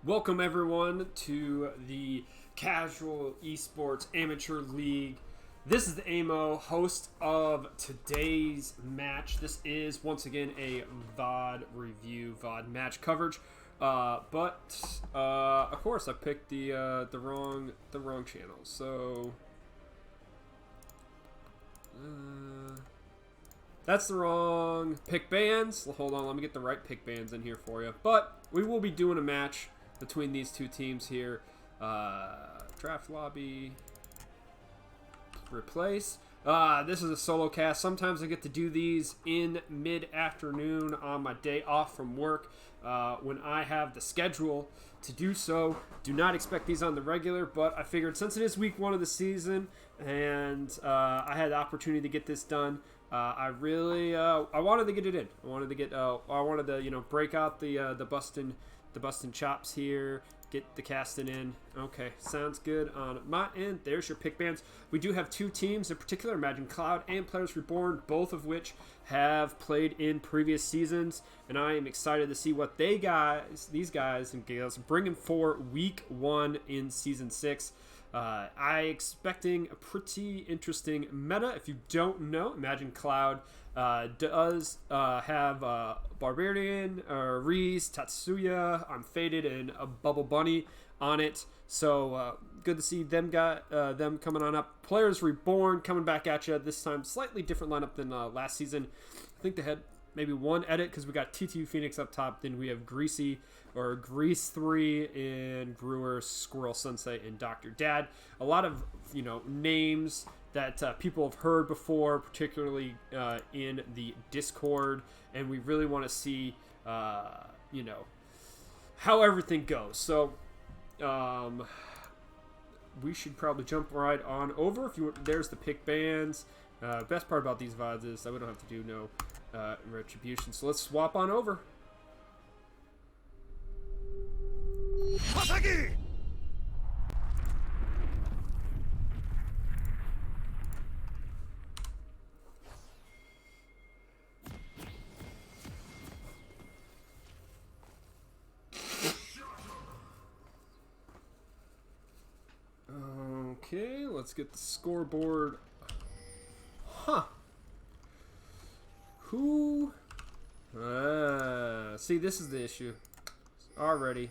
Welcome everyone to the Casual Esports Amateur League. This is the AMO, host of today's match. This is once again a VOD review, VOD match coverage. But of course I picked the wrong channel. So that's the wrong pick bands. Well, hold on, let me get the right pick bands in here for you. But we will be doing a match between these two teams here. Draft lobby, replace. This is a solo cast. Sometimes I get to do these in mid-afternoon on my day off from work when I have the schedule to do so. Do not expect these on the regular, but I figured since it is week 1 of the season and I had the opportunity to get this done, I wanted to get it in. I wanted to break out the bustin' chops here, get the casting in. Okay, sounds good on my end. There's your pick bands. We do have two teams in particular, Imagine Cloud and Players Reborn, both of which have played in previous seasons, and I am excited to see what these guys and gals bring in for week 1 in season 6. I expecting a pretty interesting meta. If you don't know, Imagine Cloud does have Barbarian, Reese, Tatsuya, Unfaded, and a Bubble Bunny on it. So good to see them coming on up. Players Reborn coming back at you this time. Slightly different lineup than last season. I think they had maybe one edit because we got TTU Phoenix up top. Then we have Grease 3 and Brewer, Squirrel Sensei, and Dr. Dad. A lot of names that people have heard before, particularly in the Discord, and we really want to see how everything goes. So we should probably jump right on over. There's the pick bands. Best part about these VODs is that we don't have to do no retribution. So let's swap on over. Hasagi! Okay, let's get the scoreboard. Huh. Who? See, this is the issue. Already.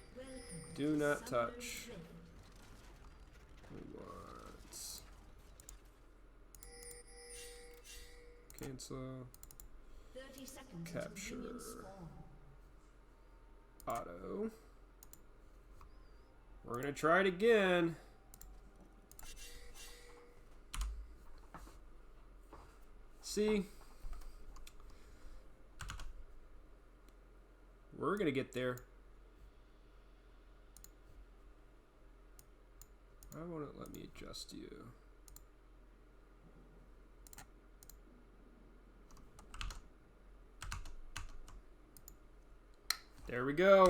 Do not touch. What? Cancel. Capture. Auto. We're gonna try it again. See? We're gonna get there. Why won't it let me adjust you? There we go.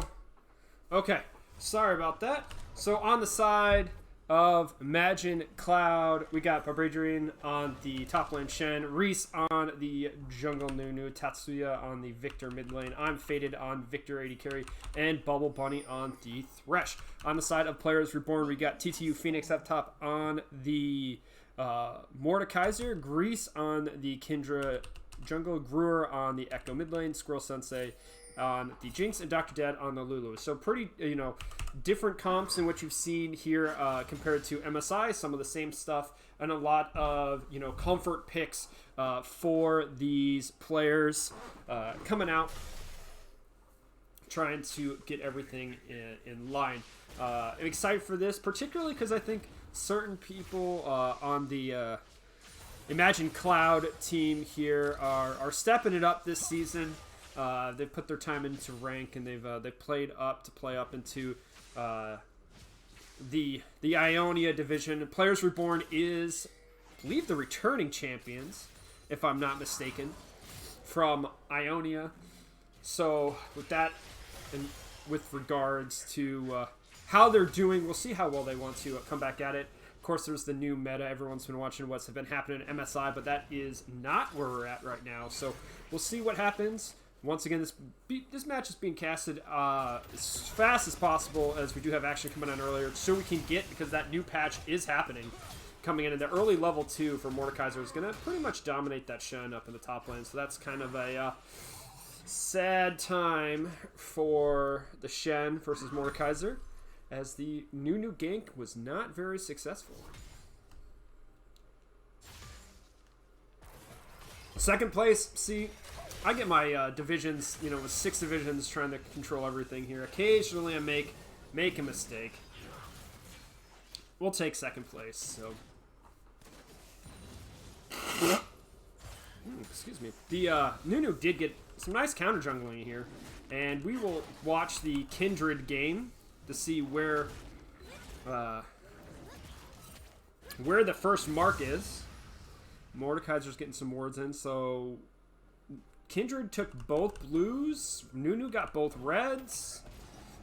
Okay, sorry about that. So on the side of Imagine Cloud, we got Barbarian on the top lane, Shen, Reese on the jungle, Nunu, Tatsuya on the Victor mid lane, I'm Faded on Victor 80 carry, and Bubble Bunny on the Thresh. On the side of Players Reborn, we got TTU Phoenix up top on the Mordekaiser, Grease on the Kindra jungle, Brewer on the Echo mid lane, Squirrel Sensei on the Jinx, and Dr. Dad on the Lulu. So pretty, different comps in what you've seen here compared to MSI. Some of the same stuff and a lot of, comfort picks for these players coming out, trying to get everything in line. I'm excited for this, particularly because I think certain people on the Imagine Cloud team here are stepping it up this season. They've put their time into rank, and they've played up to play up into the Ionia division. Players Reborn is, I believe, the returning champions, if I'm not mistaken, from Ionia. So with that, and with regards to how they're doing, we'll see how well they want to come back at it. Of course, there's the new meta. Everyone's been watching what's been happening in MSI, but that is not where we're at right now. So we'll see what happens Once again, this match is being casted as fast as possible, as we do have action coming on earlier, so we can get, because that new patch is happening, coming in. And the early level 2 for Mordekaiser is going to pretty much dominate that Shen up in the top lane. So that's kind of a sad time for the Shen versus Mordekaiser, as the Nunu gank was not very successful. Second place, see, I get my divisions, you know, with 6 divisions, trying to control everything here. Occasionally I make a mistake. We'll take second place, so. Excuse me. The Nunu did get some nice counter jungling here, and we will watch the Kindred game to see where the first mark is. Mordekaiser's getting some wards in, so Kindred took both blues. Nunu got both reds.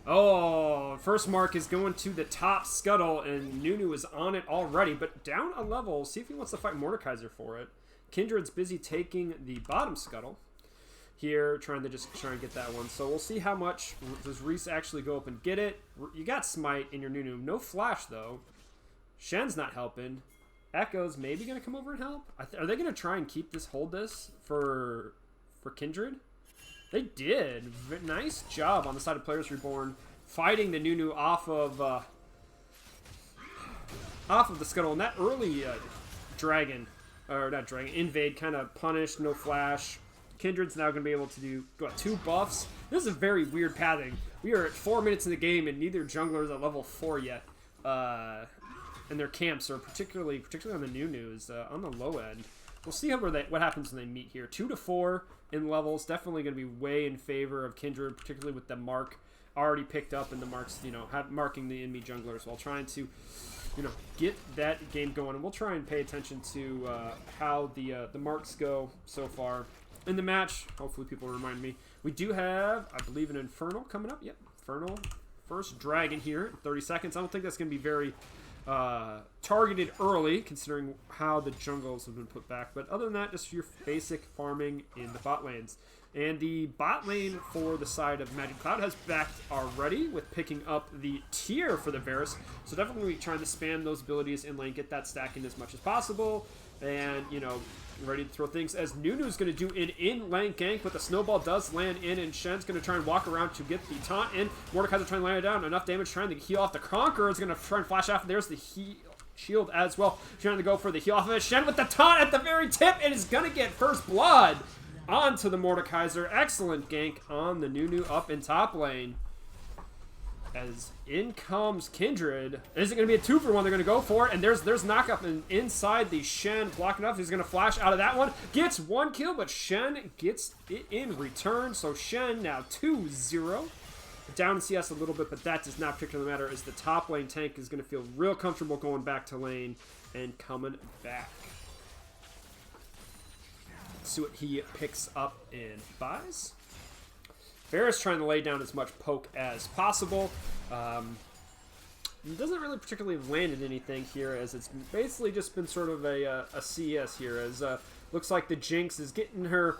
Oh, first mark is going to the top scuttle, and Nunu is on it already, but down a level. See if he wants to fight Mordekaiser for it. Kindred's busy taking the bottom scuttle here, trying to get that one. So we'll see how much does Reese actually go up and get it. You got Smite in your Nunu. No flash, though. Shen's not helping. Echo's maybe going to come over and help. Are they going to try and hold this for Kindred? They did. Nice job on the side of Players Reborn, fighting the Nunu off of the scuttle. And that early invade kind of punished, no flash. Kindred's now going to be able to do 2 buffs. This is a very weird pathing. We are at 4 minutes in the game, and neither jungler is at level 4 yet. And their camps are particularly on the Nunu is on the low end. We'll see what happens when they meet here. 2 to 4 in levels, definitely going to be way in favor of Kindred, particularly with the mark already picked up and the marks, marking the enemy junglers while trying to, get that game going. And we'll try and pay attention to how the marks go so far in the match. Hopefully people remind me. We do have, I believe, an Infernal coming up. Yep, Infernal. First Dragon here in 30 seconds. I don't think that's going to be very targeted early, considering how the jungles have been put back. But other than that, just your basic farming in the bot lanes. And the bot lane for the side of Magic Cloud has backed already with picking up the tier for the Varus. So definitely trying to spam those abilities in lane, get that stacking as much as possible. And, ready to throw things, as Nunu's going to do an in-lane gank, but the snowball does land in, and Shen's going to try and walk around to get the taunt in. Mordekaiser trying to land it down. Enough damage trying to heal off. The Conqueror is going to try and flash off. There's the shield as well. Trying to go for the heal off of it. Shen with the taunt at the very tip, and is going to get first blood onto the Mordekaiser. Excellent gank on the Nunu up in top lane. As in comes Kindred. Is it going to be a 2-for-1? They're going to go for it. And there's knockup inside the Shen. Blocking up. He's going to flash out of that one. Gets 1 kill, but Shen gets it in return. So Shen now 2-0. Down in CS a little bit, but that does not particularly matter, as the top lane tank is going to feel real comfortable going back to lane and coming back. Let's see what he picks up and buys. Varus trying to lay down as much poke as possible. Doesn't really particularly land in anything here, as it's basically just been sort of a CS here, as looks like the Jinx is getting her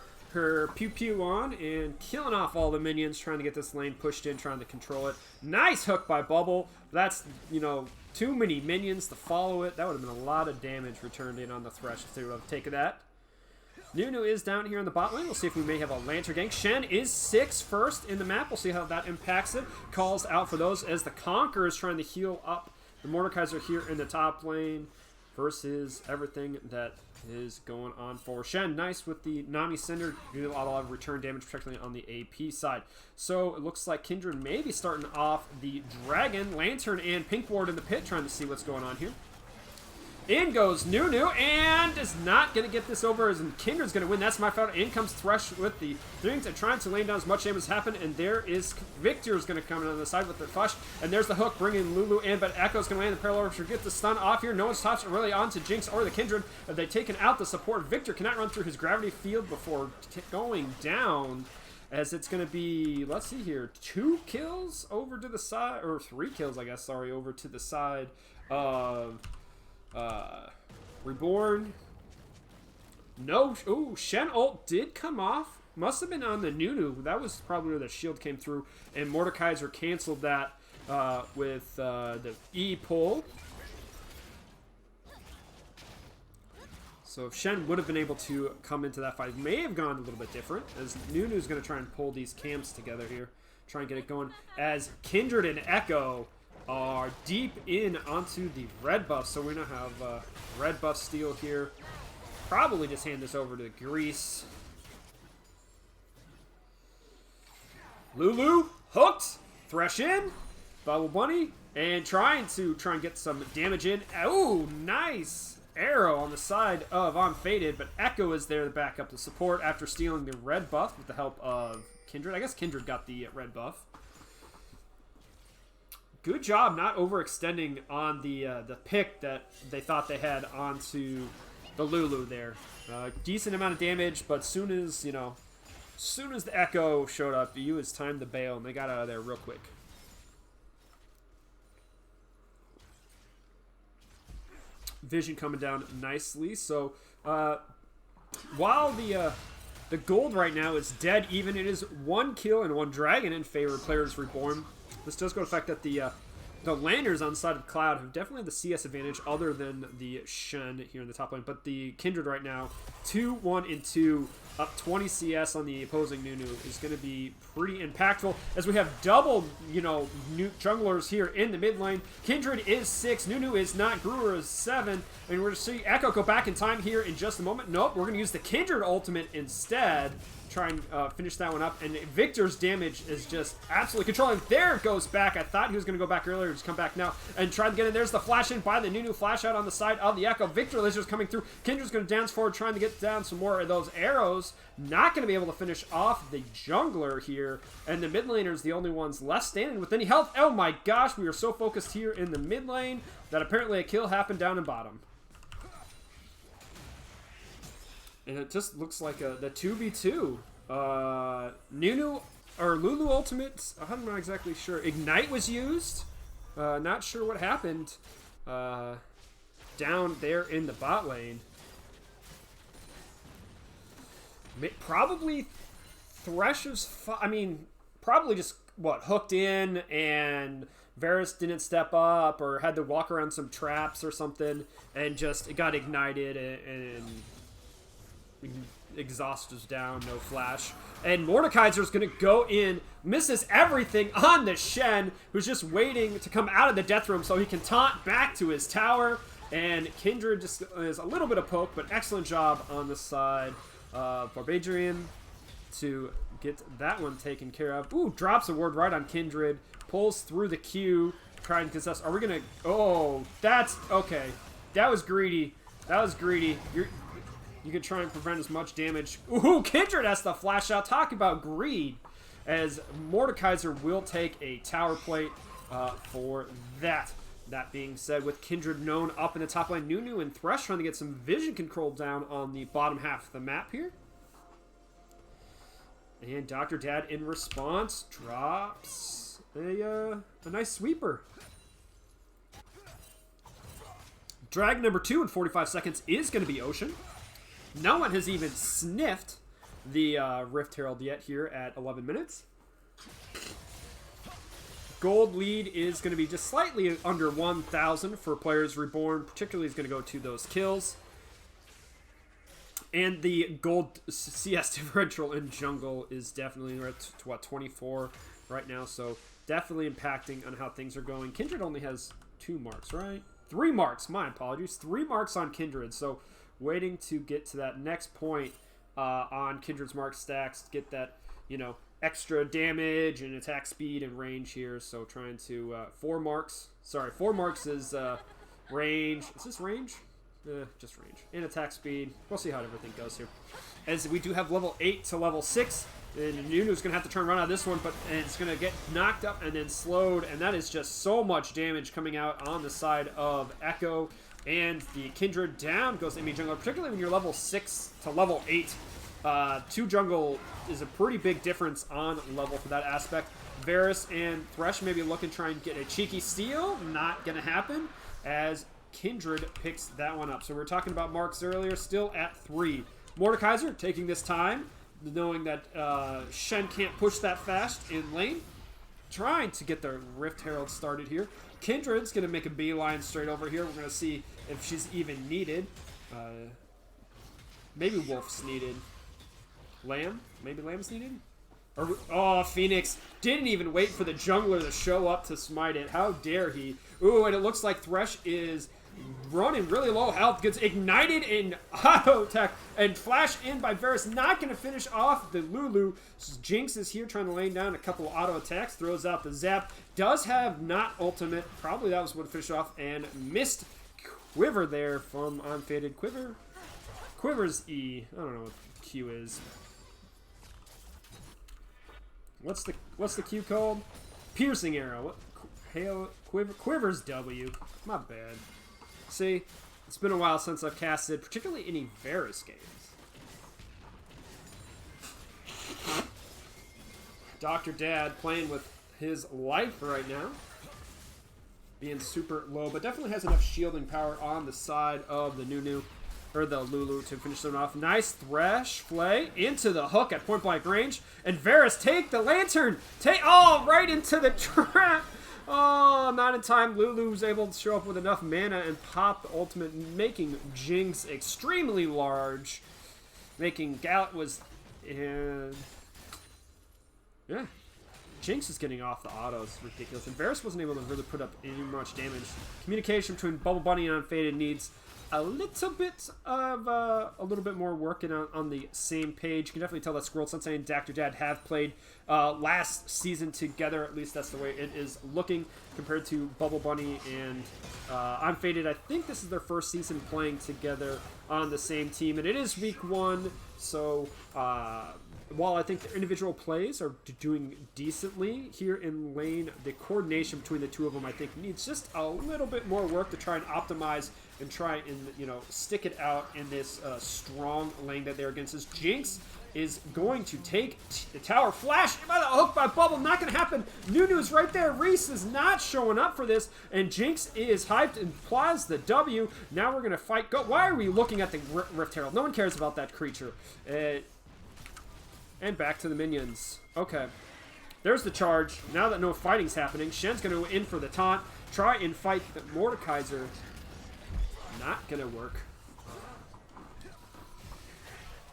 pew-pew on and killing off all the minions, trying to get this lane pushed in, trying to control it. Nice hook by Bubble. That's, too many minions to follow it. That would have been a lot of damage returned in on the Thresh if they would have taken that. Nunu is down here in the bot lane. We'll see if we may have a Lantern gank. Shen is 6 first in the map. We'll see how that impacts it. Calls out for those, as the Conqueror is trying to heal up the Mordekaiser here in the top lane versus everything that is going on for Shen. Nice with the Nami Cinder. Do a lot of return damage, particularly on the AP side. So it looks like Kindred may be starting off the Dragon, Lantern, and Pink Ward in the pit, trying to see what's going on here. In goes Nunu, and is not going to get this over, as Kindred's going to win. That's my fault. In comes Thresh with the things and trying to lay down as much damage as happened. And there is Victor's going to come in on the side with the Fush. And there's the hook bringing Lulu in, but Echo's going to land the parallel to get the stun off here. No one's touched really onto Jinx or the Kindred. Have they taken out the support? Victor cannot run through his gravity field before going down. As it's going to be, let's see here, 2 kills over to the side, or 3 kills, I guess, sorry, over to the side of Reborn. No, ooh, Shen ult did come off must have been on the Nunu. That was probably where the shield came through. And Mordekaiser canceled that with the E pull. So if Shen would have been able to come into that fight, it may have gone a little bit different, as Nunu's going to try and pull these camps together here, try and get it going, as Kindred and Echo are deep in onto the red buff. So we're going to have red buff steal here. Probably just hand this over to Grease. Lulu, hooked, Thresh in, Bubble Bunny, and trying and get some damage in. Oh, nice arrow on the side of Unfaded, but Echo is there to back up the support after stealing the red buff with the help of Kindred. I guess Kindred got the red buff. Good job not overextending on the pick that they thought they had onto the Lulu there. Decent amount of damage, but soon as the Echo showed up, it was time to bail, and they got out of there real quick. Vision coming down nicely. So while the gold right now is dead even, it is 1 kill and 1 dragon in favor of Players Reborn. This does go to the fact that the Landers on the side of Cloud have definitely the CS advantage other than the Shen here in the top lane. But the Kindred right now, 2-1-2, up 20 CS on the opposing Nunu is going to be pretty impactful, as we have double, junglers here in the mid lane. Kindred is 6, Nunu is not, Brewer is 7, and we're going to see Echo go back in time here in just a moment. Nope, we're going to use the Kindred ultimate instead. Try and finish that one up, and Victor's damage is just absolutely controlling. There it goes back. I thought he was going to go back earlier, just come back now and try to get in. There's the flash in by the Nunu, flash out on the side of the Echo. Victor lasers coming through. Kindred's going to dance forward, trying to get down some more of those arrows. Not going to be able to finish off the jungler here, and the mid laner's the only ones left standing with any health. Oh my gosh, we are so focused here in the mid lane that apparently a kill happened down in bottom. And it just looks like the 2v2. Nunu or Lulu ultimate, I'm not exactly sure. Ignite was used. Not sure what happened down there in the bot lane. Probably Thresh's, probably just hooked in, and Varus didn't step up or had to walk around some traps or something, and just it got ignited and exhaust is down, no flash. And Mordekaiser's going to go in, misses everything on the Shen, who's just waiting to come out of the death room so he can taunt back to his tower. And Kindred just is a little bit of poke, but excellent job on the side of Barbadrian to get that one taken care of. Ooh, drops a ward right on Kindred, pulls through the queue, trying to contest. Are we going to... Oh, that's... Okay. That was greedy. That was greedy. You can try and prevent as much damage. Ooh, Kindred has to flash out. Talk about greed. As Mordekaiser will take a tower plate for that. That being said, with Kindred known up in the top lane, Nunu and Thresh trying to get some vision control down on the bottom half of the map here. And Dr. Dad in response drops a nice sweeper. Drag number 2 in 45 seconds is going to be Ocean. No one has even sniffed the Rift Herald yet here at 11 minutes. Gold lead is going to be just slightly under 1,000 for Players Reborn. Particularly is going to go to those kills. And the gold CS differential in jungle is definitely at, 24 right now. So definitely impacting on how things are going. Kindred only has 2 marks, right? 3 marks. My apologies. 3 marks on Kindred. So waiting to get to that next point on Kindred's mark stacks to get that, extra damage and attack speed and range here. So trying to 4 marks. Sorry, 4 marks is range. Is this range? Just range. And attack speed. We'll see how everything goes here. As we do have level 8 to level 6. And Nunu's going to have to turn around out of this one, but it's going to get knocked up and then slowed. And that is just so much damage coming out on the side of Echo. And the Kindred down goes to enemy jungle, particularly when you're level 6 to level 8. 2 jungle is a pretty big difference on level for that aspect. Varus and Thresh maybe looking to try and get a cheeky steal. Not going to happen as Kindred picks that one up. So we were talking about marks earlier, still at 3. Mordekaiser taking this time, knowing that Shen can't push that fast in lane. Trying to get the Rift Herald started here. Kindred's going to make a beeline straight over here. We're going to see if she's even needed. Maybe Wolf's needed. Lamb? Maybe Lamb's needed? Or, oh, Phoenix didn't even wait for the jungler to show up to smite it. How dare he? Ooh, and it looks like Thresh is running really low health. Gets ignited in auto attack and flash in by Varus. Not going to finish off the Lulu. Jinx is here trying to lay down a couple of auto attacks. Throws out the zap. Does have not ultimate. Probably that was what finished off. And missed Quiver there from Unfaded. Quiver's E. I don't know what Q is. What's the Q called? Piercing arrow. What? Hail Quiver's W. My bad. See, it's been a while since I've casted, particularly any Varus games. Dr. Dad playing with his life right now. Being super low, but definitely has enough shielding power on the side of the Nunu. Or the Lulu to finish them off. Nice Thresh play into the hook at point blank range. And Varus take the lantern. Right into the trap. Oh, not in time. Lulu's able to show up with enough mana and pop the ultimate, making Jinx extremely large. Making was... yeah. Jinx is getting off the autos. Ridiculous. And Varus wasn't able to really put up any much damage. Communication between Bubble Bunny and Unfaded needs a little bit more working on the same page. You can definitely tell that Squirrel Sensei and Dr. Dad have played last season together. At least that's the way it is looking compared to Bubble Bunny and Unfaded. I think this is their first season playing together on the same team, and it is week 1. So while I think the individual plays are doing decently here in lane, the coordination between the two of them I think needs just a little bit more work to try and optimize and try and, you know, stick it out in this strong lane that they're against. As Jinx is going to take the tower. Flash by the hook by Bubble. Not going to happen. Nunu's right there. Reese is not showing up for this. And Jinx is hyped and applies the W. Now we're going to fight. Go. Why are we looking at the Rift Herald? No one cares about that creature. And back to the minions. Okay. There's the charge. Now that no fighting's happening, Shen's going to go in for the taunt. Try and fight the Mordekaiser. Not going to work.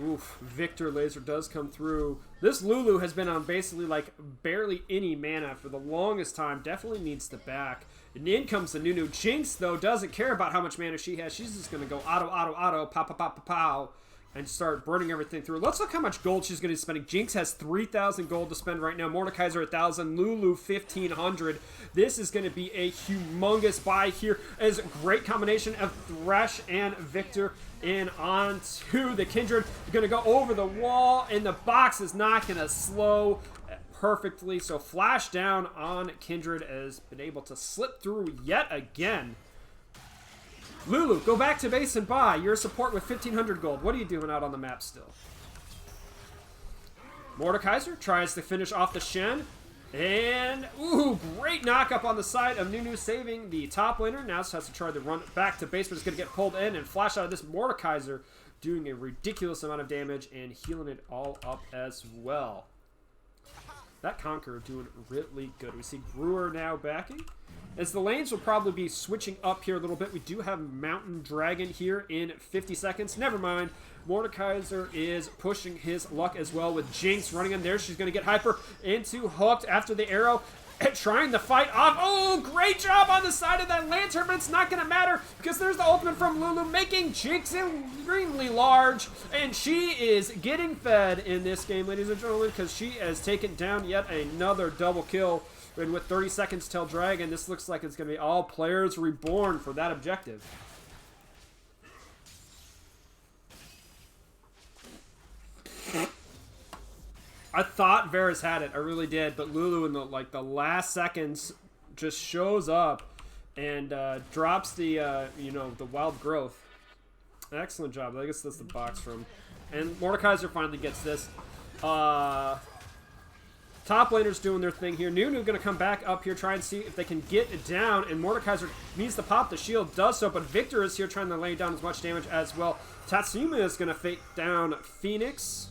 Oof. Victor Laser does come through. This Lulu has been on basically like barely any mana for the longest time. Definitely needs the back. And in comes the Nunu. Jinx, though, doesn't care about how much mana she has. She's just going to go auto, pow, pow, pow, pow, pow, and start burning everything through. Let's look how much gold she's going to be spending. Jinx has 3,000 gold to spend right now. Mordekaiser 1,000. Lulu 1,500. This is going to be a humongous buy here. As a great combination of Thresh and Victor. In on to the Kindred. You're going to go over the wall, and the box is not going to slow perfectly. So flash down on Kindred has been able to slip through yet again. Lulu, go back to base and buy. Your support with 1,500 gold. What are you doing out on the map still? Mordekaiser tries to finish off the Shen. And, ooh, great knock-up on the side of Nunu, saving the top laner. Now has to try to run back to base, but it's going to get pulled in and flash out of this Mordekaiser, doing a ridiculous amount of damage and healing it all up as well. That Conqueror doing really good. We see Brewer now backing. As the lanes will probably be switching up here a little bit. We do have Mountain Dragon here in 50 seconds. Never mind. Mordekaiser is pushing his luck as well with Jinx running in there. She's going to get hyper into hooked after the arrow. Trying to fight off. Oh, great job on the side of that lantern, but it's not going to matter because there's the ultimate from Lulu, making Jinx extremely large. And she is getting fed in this game, ladies and gentlemen, because she has taken down yet another double kill. And with 30 seconds till Dragon, this looks like it's going to be all players reborn for that objective. I thought Varus had it. I really did. But Lulu in the last seconds just shows up and drops the the wild growth. Excellent job. I guess that's the box from. And Mordekaiser finally gets this. Top laner's doing their thing here. Nunu going to come back up here, try and see if they can get it down. And Mordekaiser needs to pop the shield, does so. But Victor is here trying to lay down as much damage as well. Tatsuma is going to fake down Phoenix.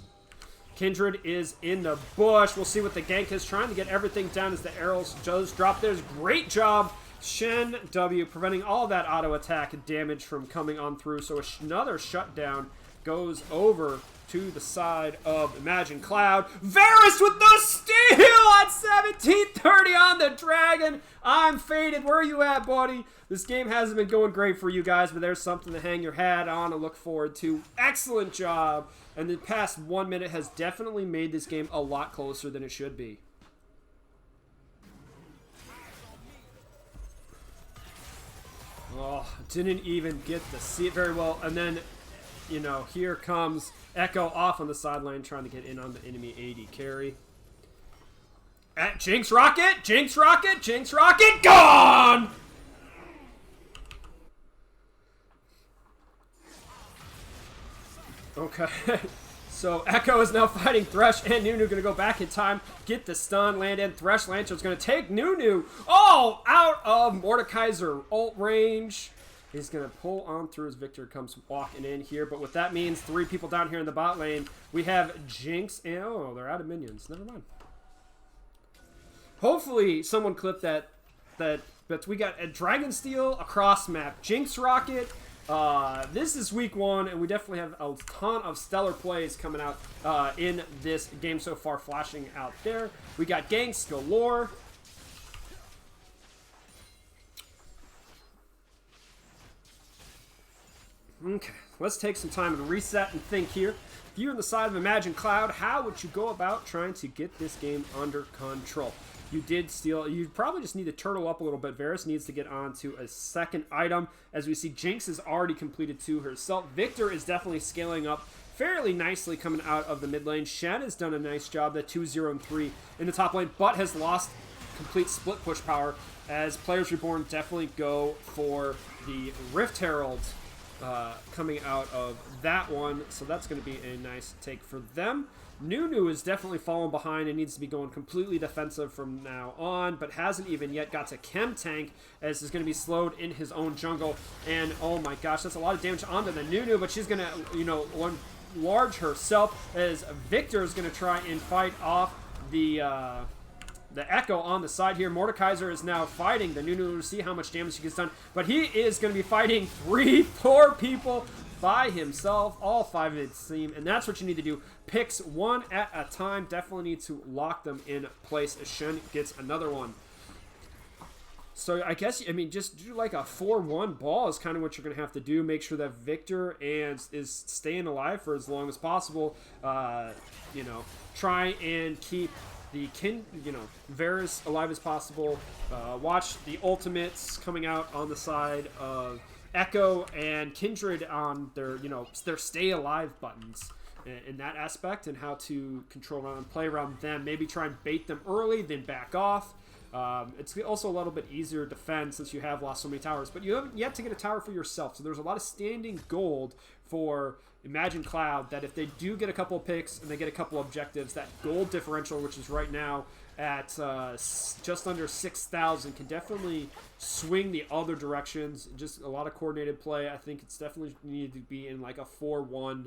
Kindred is in the bush. We'll see what the gank is. Trying to get everything down as the arrows just drop. There's great job. Shen W preventing all that auto attack damage from coming on through. So another shutdown goes over to the side of Imagine Cloud. Varus with the steal at 1730 on the Dragon. I'm faded. Where are you at, buddy? This game hasn't been going great for you guys, but there's something to hang your hat on and look forward to. Excellent job. And the past 1 minute has definitely made this game a lot closer than it should be. Oh, didn't even get to see it very well. And then, you know, here comes Echo off on the sideline trying to get in on the enemy AD carry. At Jinx Rocket, Jinx Rocket, Jinx Rocket, gone! Okay, so Echo is now fighting Thresh, and Nunu going to go back in time, get the stun, land in. Thresh Lancer is going to take Nunu, oh, out of Mordekaiser ult range. He's going to pull on through as Victor comes walking in here, but what that means, 3 people down here in the bot lane. We have Jinx, and oh, they're out of minions. Never mind. Hopefully someone clipped that but we got a Dragon Steel across map, Jinx Rocket. This is week 1, and we definitely have a ton of stellar plays coming out in this game so far, flashing out there. We got ganks galore. Okay, let's take some time and reset and think here. If you're on the side of Imagine Cloud, how would you go about trying to get this game under control? You did steal. You probably just need to turtle up a little bit. Varus needs to get onto a second item. As we see, Jinx is already completed 2 herself. Victor is definitely scaling up fairly nicely coming out of the mid lane. Shen has done a nice job, that 2-0 and 3 in the top lane, but has lost complete split push power as players Reborn definitely go for the Rift Herald coming out of that one. So that's going to be a nice take for them. Nunu is definitely falling behind and needs to be going completely defensive from now on, but hasn't even yet got to Chem Tank, as is going to be slowed in his own jungle. And oh my gosh, that's a lot of damage onto the Nunu, but she's going to, you know, enlarge herself as Victor is going to try and fight off the Echo on the side here. Mordekaiser is now fighting the Nunu to see how much damage he gets done, but he is going to be fighting 3-4 people by himself, all 5 of it seem, and that's what you need to do. Picks 1 at a time. Definitely need to lock them in place as Shen gets another one. So I guess, I mean, just do like a 4-1 ball is kind of what you're going to have to do. Make sure that Victor is staying alive for as long as possible. You know, try and keep the Varus alive as possible. Watch the ultimates coming out on the side of Echo and Kindred on their, their stay alive buttons in that aspect, and how to control around and play around them. Maybe try and bait them early, then back off. It's also a little bit easier to defend since you have lost so many towers, but you haven't yet to get a tower for yourself. So there's a lot of standing gold for Imagine Cloud, that if they do get a couple of picks and they get a couple of objectives, that gold differential, which is right now at just under 6,000, can definitely swing the other directions. Just a lot of coordinated play. I think it's definitely needed to be in like a 4-1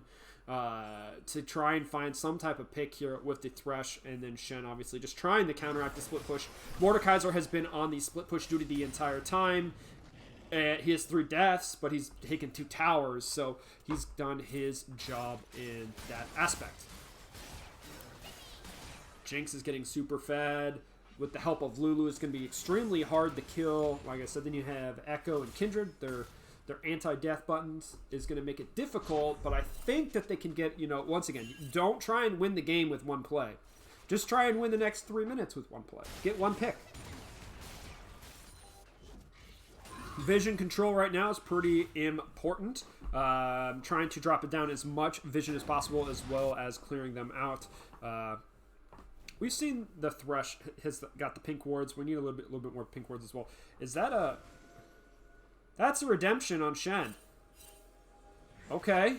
to try and find some type of pick here with the Thresh, and then Shen obviously just trying to counteract the split push. Mordekaiser has been on the split push duty the entire time. He has 3 deaths, but he's taken 2 towers, so he's done his job in that aspect. Jinx is getting super fed. With the help of Lulu, it's going to be extremely hard to kill. Like I said, then you have Echo and Kindred. Their anti-death buttons is going to make it difficult, but I think that they can get, once again, don't try and win the game with 1 play. Just try and win the next 3 minutes with 1 play. Get 1 pick. Vision control right now is pretty important. Trying to drop it down as much vision as possible, as well as clearing them out. We've seen the Thresh has got the pink wards. We need a little bit more pink wards as well. Is that a... That's a redemption on Shen. Okay.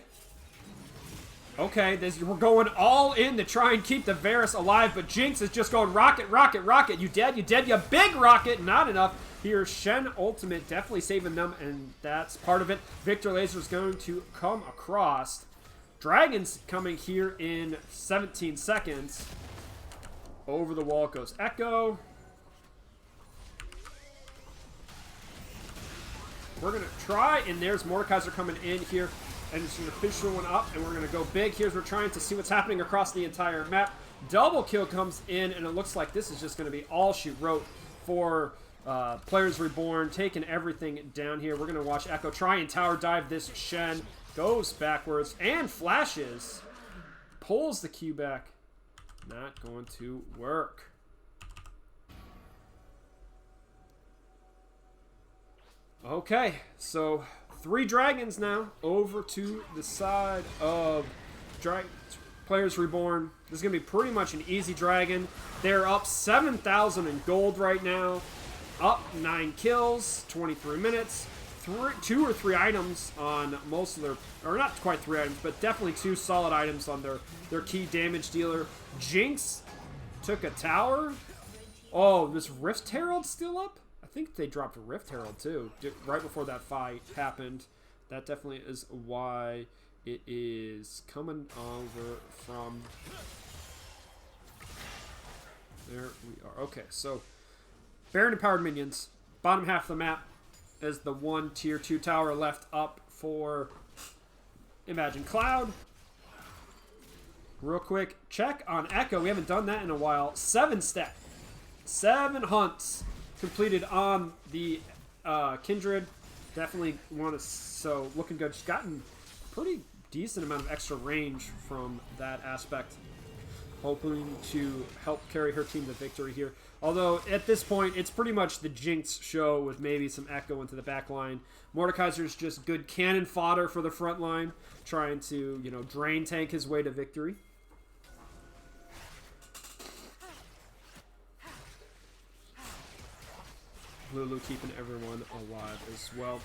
Okay, we're going all in to try and keep the Varus alive, but Jinx is just going rocket, rocket, rocket. You dead, you dead, you big rocket. Not enough. Here, Shen ultimate definitely saving them, and that's part of it. Victor Laser is going to come across, Dragons coming here in 17 seconds. Over the wall goes Echo. We're going to try, and there's Mordekaiser coming in here. And it's going to fish one up, and we're going to go big. Here's we're trying to see what's happening across the entire map. Double kill comes in, and it looks like this is just going to be all she wrote for Players Reborn, taking everything down here. We're going to watch Echo try and tower dive this Shen. Goes backwards and flashes. Pulls the Q back. Not going to work. Okay, so 3 dragons now over to the side of Players Reborn. This is going to be pretty much an easy dragon. They're up 7,000 in gold right now. Up 9 kills, 23 minutes. 2 or 3 items on most of their, or not quite 3 items, but definitely 2 solid items on their key damage dealer. Jinx took a tower. Oh, this Rift Herald still up? I think they dropped a Rift Herald too, right before that fight happened. That definitely is why it is coming over from... There we are. Okay, so Baron empowered minions. Bottom half of the map is the 1 tier 2 tower left up for Imagine Cloud. Real quick, check on Echo. We haven't done that in a while. 7 stack. 7 hunts completed on the Kindred. Definitely want to, so looking good. She's gotten pretty decent amount of extra range from that aspect. Hoping to help carry her team to victory here. Although, at this point, it's pretty much the Jinx show with maybe some Echo into the back line. Mordekaiser's just good cannon fodder for the front line, trying to, you know, drain tank his way to victory. Lulu keeping everyone alive as well.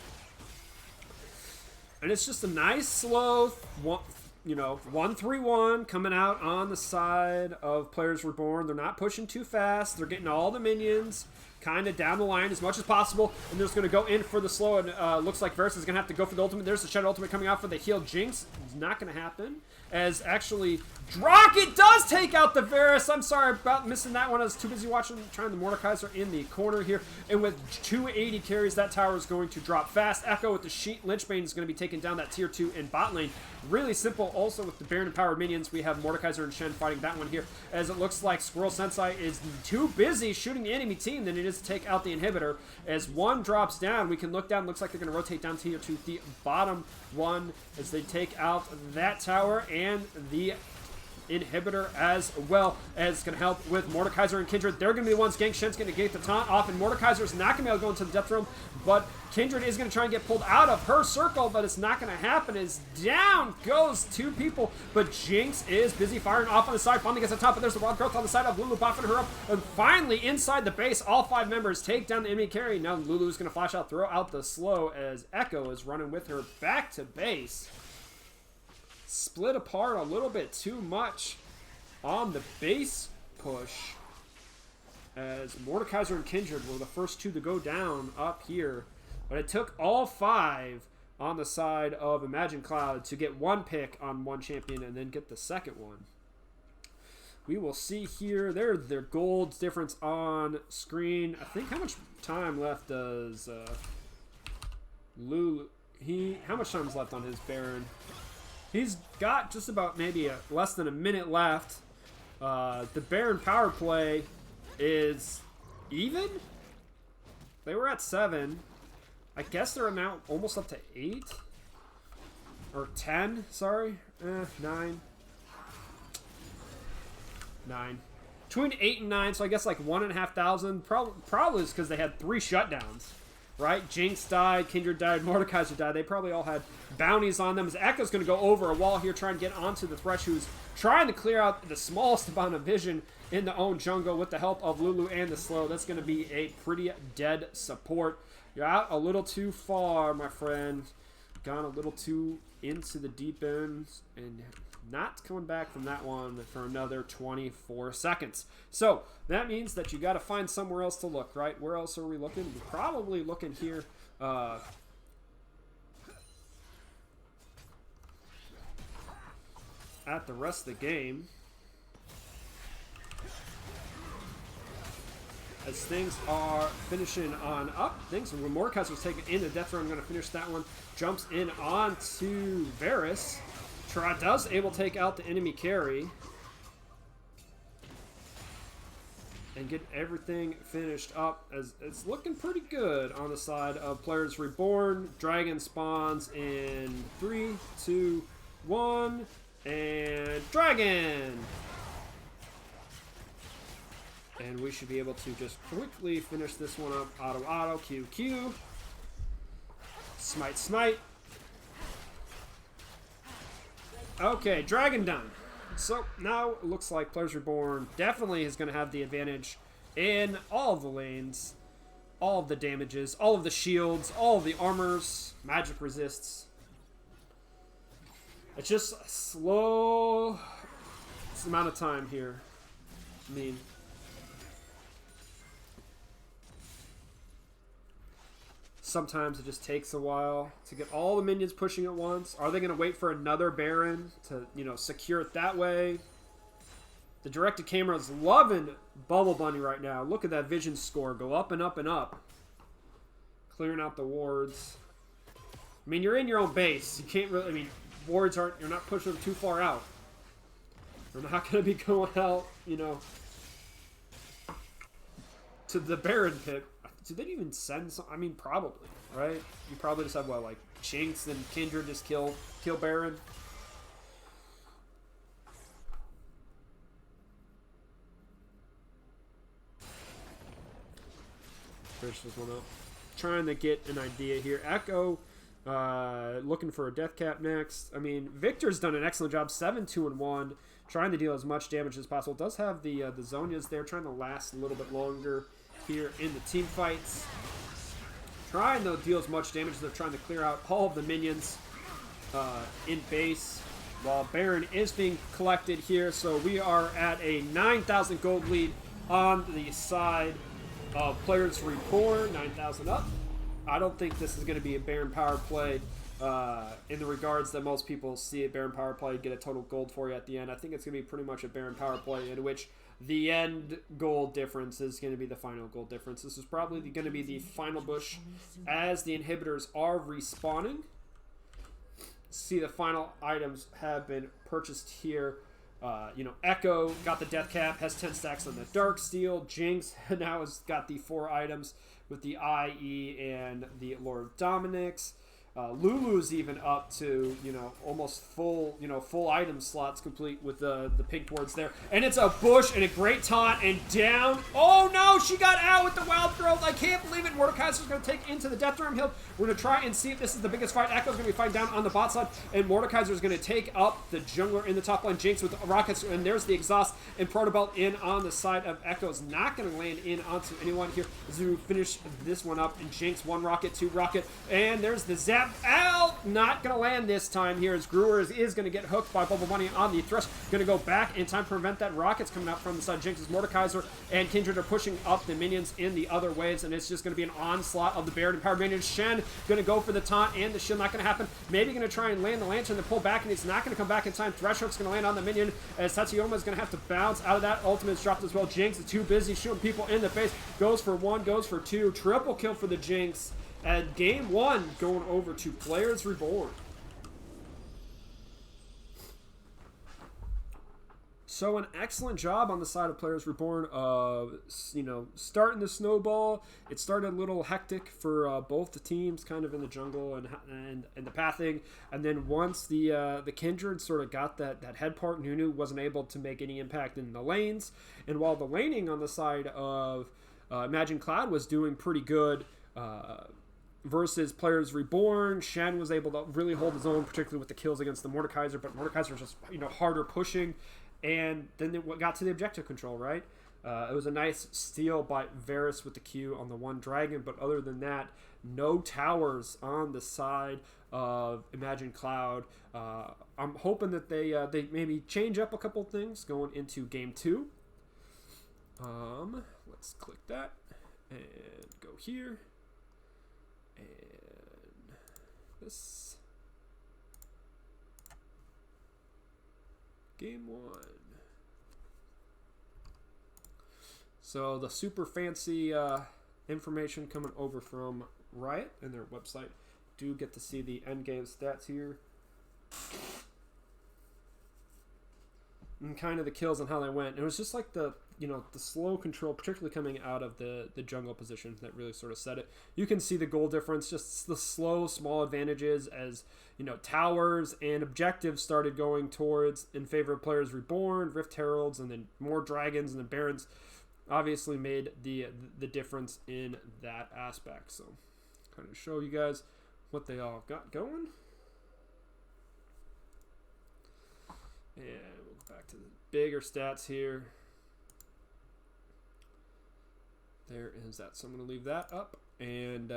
And it's just a nice, slow, 1-3-1 coming out on the side of Players Reborn. They're not pushing too fast. They're getting all the minions kind of down the line as much as possible. And they're just going to go in for the slow. And looks like Versa is going to have to go for the ultimate. There's the Shadow ultimate coming out for the heal. Jinx. It's not going to happen. As actually, Drocket does take out the Varus. I'm sorry about missing that one. I was too busy trying the Mordekaiser in the corner here. And with 280 carries, that tower is going to drop fast. Echo with the Sheet Lynchbane is going to be taking down that tier 2 in bot lane. Really simple. Also with the Baron empowered minions, we have Mordekaiser and Shen fighting that one here. As it looks like Squirrel Sensei is too busy shooting the enemy team than it is to take out the inhibitor. As one drops down, we can look down. Looks like they're going to rotate down tier 2, the bottom one, as they take out that tower and the inhibitor as well, as it's going to help with Mordekaiser and Kindred. They're going to be the ones gank. Shen's going to gate the taunt off, and Mordekaiser's not going to be able to go into the Death Realm, but Kindred is going to try and get pulled out of her circle, but it's not going to happen. As down goes 2 people, but Jinx is busy firing off on the side. Finally gets the top, but there's the Wild Growth on the side of Lulu buffing her up, and finally inside the base, all 5 members take down the enemy carry. Now Lulu's going to flash out, throw out the slow, as Echo is running with her back to base. Split apart a little bit too much on the base push, as Mordekaiser and Kindred were the first 2 to go down up here, but it took all 5 on the side of Imagine Cloud to get 1 pick on 1 champion and then get the second one. We will see here. There's their gold difference on screen. I think, how much time left does Lulu? How much time is left on his Baron? He's got just about maybe less than a minute left. The Baron power play is even. They were at 7. I guess they're now almost up to 8 or 10. Sorry, 9. 9. Between 8 and 9. So I guess like 1,500. Probably is because they had 3 shutdowns. Right? Jinx died, Kindred died, Mordekaiser died. They probably all had bounties on them. As Echo's going to go over a wall here, trying to get onto the Thresh, who's trying to clear out the smallest amount of vision in the own jungle with the help of Lulu and the slow. That's going to be a pretty dead support. You're out a little too far, my friend. Gone a little too into the deep end, and not coming back from that one for another 24 seconds. So that means that you got to find somewhere else to look, right? Where else are we looking? We're probably looking here. at the rest of the game. As things are finishing on up. Things when Mordekaiser's taken in the death run, going to finish that one. Jumps in onto Varus. does able to take out the enemy carry. And get everything finished up as it's looking pretty good on the side of Players Reborn. Dragon spawns in 3, 2, 1, and Dragon! And we should be able to just quickly finish this one up. Auto, Q. Smite. Okay, Dragon done. So now it looks like Players Reborn definitely is going to have the advantage in all of the lanes, all of the damages, all of the shields, all of the armors, magic resists. It's just a slow amount of time here. I mean, sometimes it just takes a while to get all the minions pushing at once. Are they going to wait for another Baron to, secure it that way? The directed camera is loving Bubble Bunny right now. Look at that vision score go up and up and up. Clearing out the wards. I mean, you're in your own base. You can't really, wards aren't, you're not pushing them too far out. They're not going to be going out, to the Baron pit. Did they even send some? Probably, right? You probably just have, like Jinx and Kindred just kill Baron. Finish this one up. Trying to get an idea here. Echo, looking for a death cap next. Victor's done an excellent job. 7, 2, and 1. Trying to deal as much damage as possible. Does have the Zonias there, trying to last a little bit longer here in the team fights. Trying to deal as much damage as they're trying to clear out all of the minions in base, while Baron is being collected here. So we are at a 9,000 gold lead on the side of Players Reborn. 9,000 up. I don't think this is going to be a Baron power play in the regards that most people see a Baron power play get a total gold for you at the end. I think it's going to be pretty much a Baron power play in which the end gold difference is going to be the final gold difference. This is probably going to be the final bush as the inhibitors are respawning. See, the final items have been purchased here. Echo got the death cap, has 10 stacks on the dark steel. Jinx now has got the 4 items with the IE and the Lord Dominic's. Lulu's even up to, almost full item slots complete with the pink boards there. And it's a bush and a great taunt and down. Oh no, she got out with the wild growth. I can't believe it. Mordekaiser's going to take into the Death Ram Hill. We're going to try and see if this is the biggest fight. Echo's going to be fighting down on the bot side. And Mordekaiser's going to take up the jungler in the top lane. Jinx with rockets. And there's the exhaust. And Protobelt in on the side of Echo's not going to land in onto anyone here. Zu finish this one up. And Jinx, 1 rocket, 2 rocket. And there's the zap. Ow! Not going to land this time here as Grewers is going to get hooked by Bubble Bunny on the thrush. Going to go back in time to prevent that. Rockets coming out from the side. Jinx's Mordekaiser and Kindred are pushing up the minions in the other waves, and it's just going to be an onslaught of the Baron empowered minions. Shen going to go for the taunt and the shield. Not going to happen. Maybe going to try and land the lantern to pull back, and he's not going to come back in time. Threshook's going to land on the minion as Tatsuyoma is going to have to bounce out of that. Ultimate's dropped as well. Jinx is too busy shooting people in the face. Goes for 1, goes for 2. Triple kill for the Jinx. And game 1 going over to Players Reborn. So an excellent job on the side of Players Reborn of, starting the snowball. It started a little hectic for both the teams, kind of in the jungle and the pathing. And then once the Kindred sort of got that head part, Nunu wasn't able to make any impact in the lanes. And while the laning on the side of Imagine Cloud was doing pretty good, versus Players Reborn, Shen was able to really hold his own, particularly with the kills against the Mordekaiser, but Mordekaiser was just, harder pushing, and then it got to the objective control, right? It was a nice steal by Varus with the Q on the 1 dragon, but other than that, no towers on the side of Imagine Cloud. I'm hoping that they maybe change up a couple things going into game 2. Let's click that and go here. And this. Game 1. So the super fancy information coming over from Riot and their website. Do get to see the end game stats here. And kind of the kills and how they went. It was just like the slow control, particularly coming out of the jungle position, that really sort of set it. You can see the goal difference, just the slow, small advantages as towers and objectives started going towards in favor of players Reborn, Rift Heralds, and then more dragons and the Barons. Obviously made the difference in that aspect. So kind of show you guys what they all got going. And we'll go back to the bigger stats here. There is that. So I'm going to leave that up. And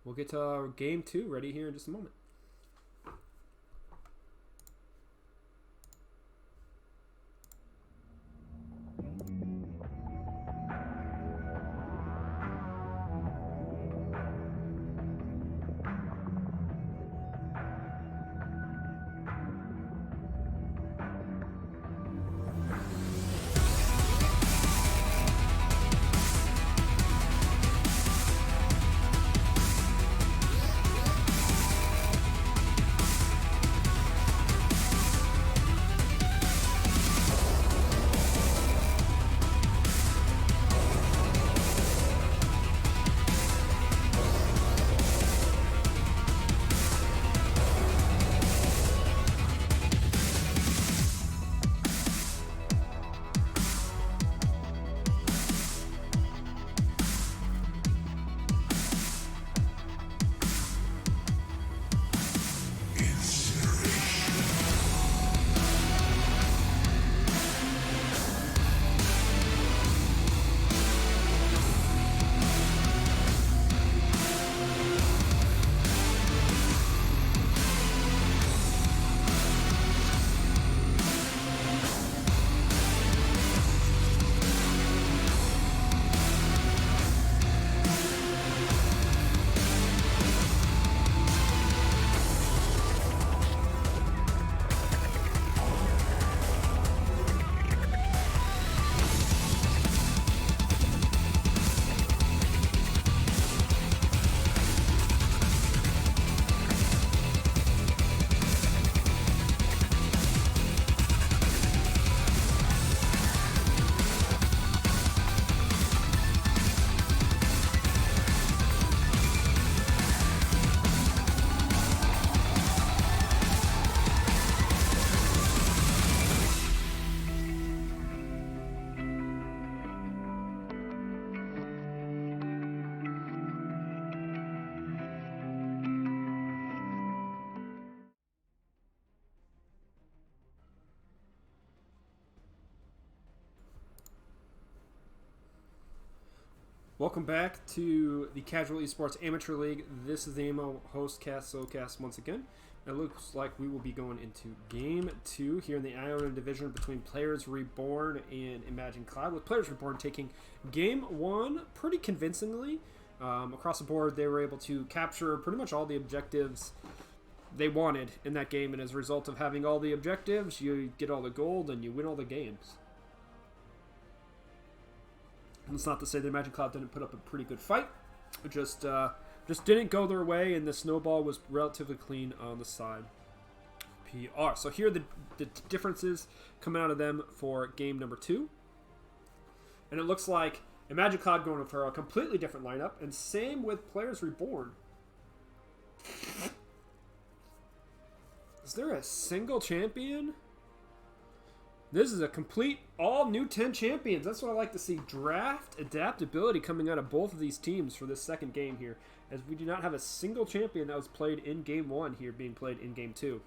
we'll get to our game 2 ready here in just a moment. Welcome back to the Casual Esports Amateur League. This is the AMO host, CasualEAL once again. It looks like we will be going into Game 2 here in the Ionia division between Players Reborn and Imagine Cloud, with Players Reborn taking Game 1 pretty convincingly. Across the board, they were able to capture pretty much all the objectives they wanted in that game, and as a result of having all the objectives, you get all the gold and you win all the games. And it's not to say that Imagine Cloud didn't put up a pretty good fight. It just didn't go their way, and the snowball was relatively clean on the side. PR. So here are the differences coming out of them for game number 2. And it looks like Imagine Cloud going for a completely different lineup, and same with Players Reborn. Is there a single champion? This is a complete all-new 10 champions. That's what I like to see. Draft adaptability coming out of both of these teams for this second game here, as we do not have a single champion that was played in Game 1 here being played in Game 2.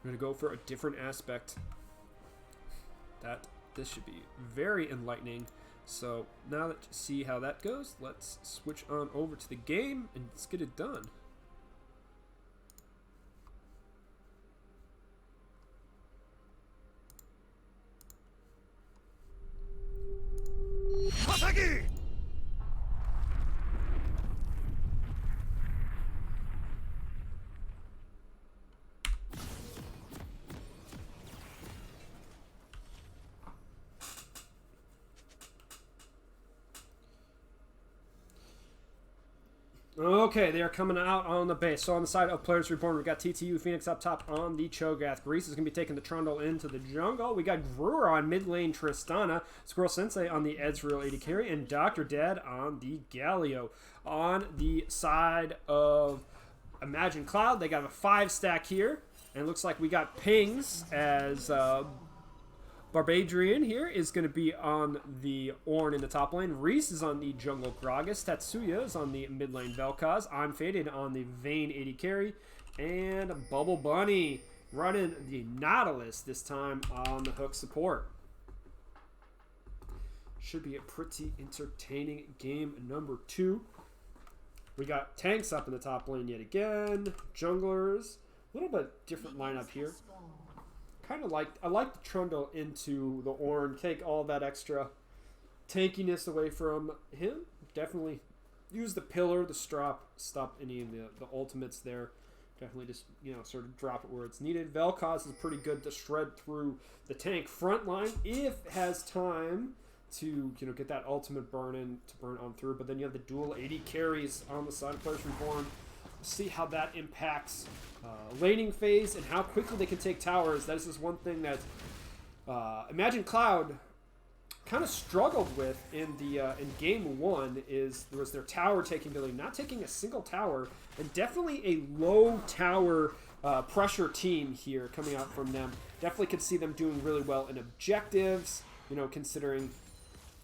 We're going to go for a different aspect. This should be very enlightening. So now that you see how that goes, let's switch on over to the game and let's get it done. Okay, they are coming out on the base. So on the side of Players Reborn, we've got TTU Phoenix up top on the Cho'Gath. Grease is going to be taking the Trundle into the jungle. We got Brewer on mid lane, Tristana. Squirrel Sensei on the Ezreal AD carry. And Dr. Dad on the Galio. On the side of Imagine Cloud, they got a 5-stack here. And it looks like we got pings as Barbadrian here is going to be on the Ornn in the top lane. Reese is on the jungle Gragas. Tatsuya is on the mid lane Vel'Koz. I'm Faded on the Vayne AD carry. And Bubble Bunny running the Nautilus this time on the hook support. Should be a pretty entertaining game number 2. We got tanks up in the top lane yet again. Junglers. A little bit different lineup here. I like the Trundle into the Ornn. Take all that extra tankiness away from him. Definitely use the pillar to stop any of the ultimates there. Definitely just, sort of drop it where it's needed. Vel'Koz is pretty good to shred through the tank front line if it has time to get that ultimate burn on through. But then you have the dual AD carries on the side of Players Reborn. See how that impacts laning phase and how quickly they can take towers. That is just one thing that Imagine Cloud kind of struggled with in game 1 was their tower taking ability, not taking a single tower, and definitely a low tower pressure team here coming out from them. Definitely could see them doing really well in objectives, considering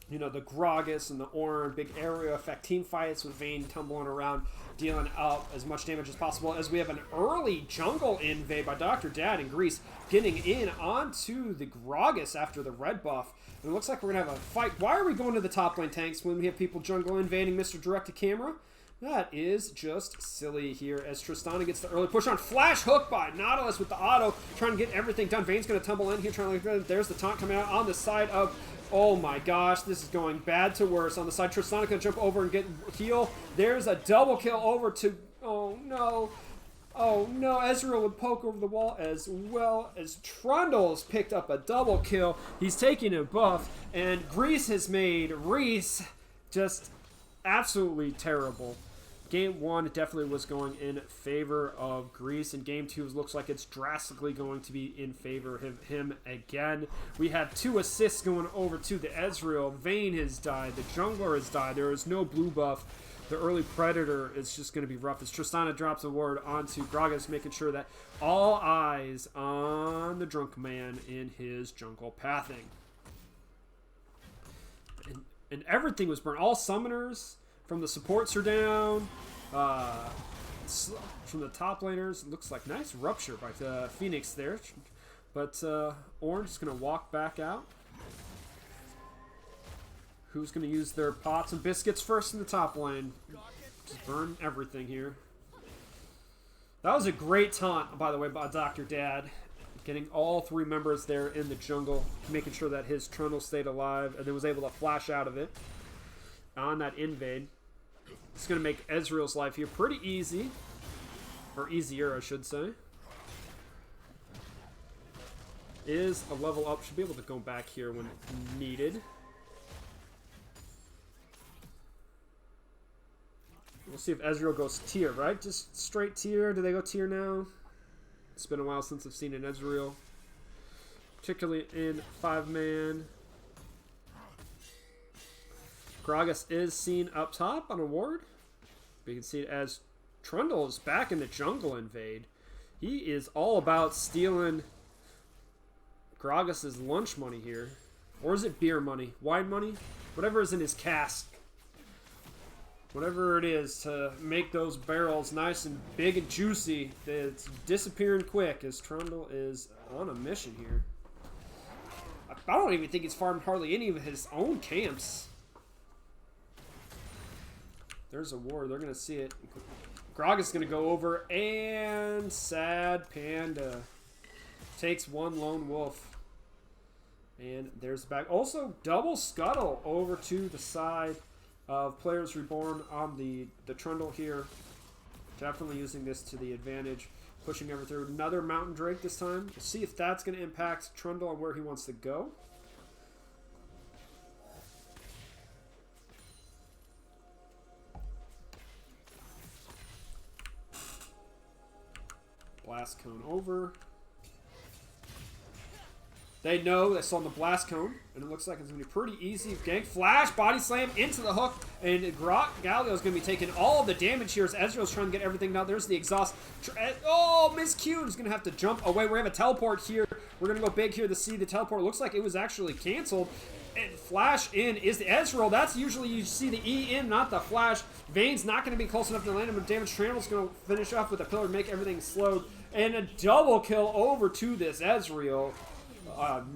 the Gragas and the Ornn, big area effect team fights with Vayne tumbling around, dealing out as much damage as possible, as we have an early jungle invade by Dr. Dad and Grease getting in onto the Gragas after the red buff. And it looks like we're going to have a fight. Why are we going to the top lane tanks when we have people jungle invading Mr. Direct to Camera? That is just silly here as Tristana gets the early push on. Flash hook by Nautilus with the auto, trying to get everything done. Vayne's going to tumble in here, there's the taunt coming out on the side of... Oh my gosh, this is going bad to worse. On the side, Tristana going to jump over and get heal. There's a double kill over to... Oh no. Oh no, Ezreal would poke over the wall as well as Trundle's picked up a double kill. He's taking a buff, and Grease has made Reese just absolutely terrible. Game 1 definitely was going in favor of Grease, and Game 2 looks like it's drastically going to be in favor of him again. We have 2 assists going over to the Ezreal. Vayne has died. The jungler has died. There is no blue buff. The early Predator is just going to be rough as Tristana drops a ward onto Gragas, making sure that all eyes on the drunk man in his jungle pathing. And everything was burned. All summoners from the supports are down. From the top laners, looks like nice rupture by Phoenix there. But Ornn is going to walk back out. Who's going to use their pots and biscuits first in the top lane? Just burn everything here. That was a great taunt, by the way, by Dr. Dad. Getting all 3 members there in the jungle, making sure that his Trundle stayed alive, and then was able to flash out of it on that invade. It's going to make Ezreal's life here pretty easy. Or easier, I should say. Is a level up. Should be able to go back here when needed. We'll see if Ezreal goes tier, right? Just straight tier. Do they go tier now? It's been a while since I've seen an Ezreal. Particularly in 5-man. Gragas is seen up top on a ward. We can see it as Trundle is back in the jungle invade. He is all about stealing Gragas' lunch money here. Or is it beer money? Wine money? Whatever is in his cask. Whatever it is to make those barrels nice and big and juicy. It's disappearing quick as Trundle is on a mission here. I don't even think he's farmed hardly any of his own camps. There's a ward. They're going to see it. Grog is going to go over, and Sad Panda takes one lone wolf. And there's the back. Also, double scuttle over to the side of Players Reborn on the Trundle here. Definitely using this to the advantage. Pushing over through another Mountain Drake this time. We'll see if that's going to impact Trundle on where he wants to go. blast cone over. They know they saw the blast cone, and it looks like it's going to be pretty easy. Gank, flash, body slam into the hook, and Galio is going to be taking all the damage here as Ezreal's trying to get everything down. There's the exhaust. Oh, miscued. He's going to have to jump away. We have a teleport here. We're going to go big here to see the teleport. Looks like it was actually canceled. And flash in is the Ezreal. That's usually you see the E in, not the flash. Vayne's not going to be close enough to land him with damage. Trammel's going to finish off with a pillar to make everything slowed. And a double kill over to this Ezreal.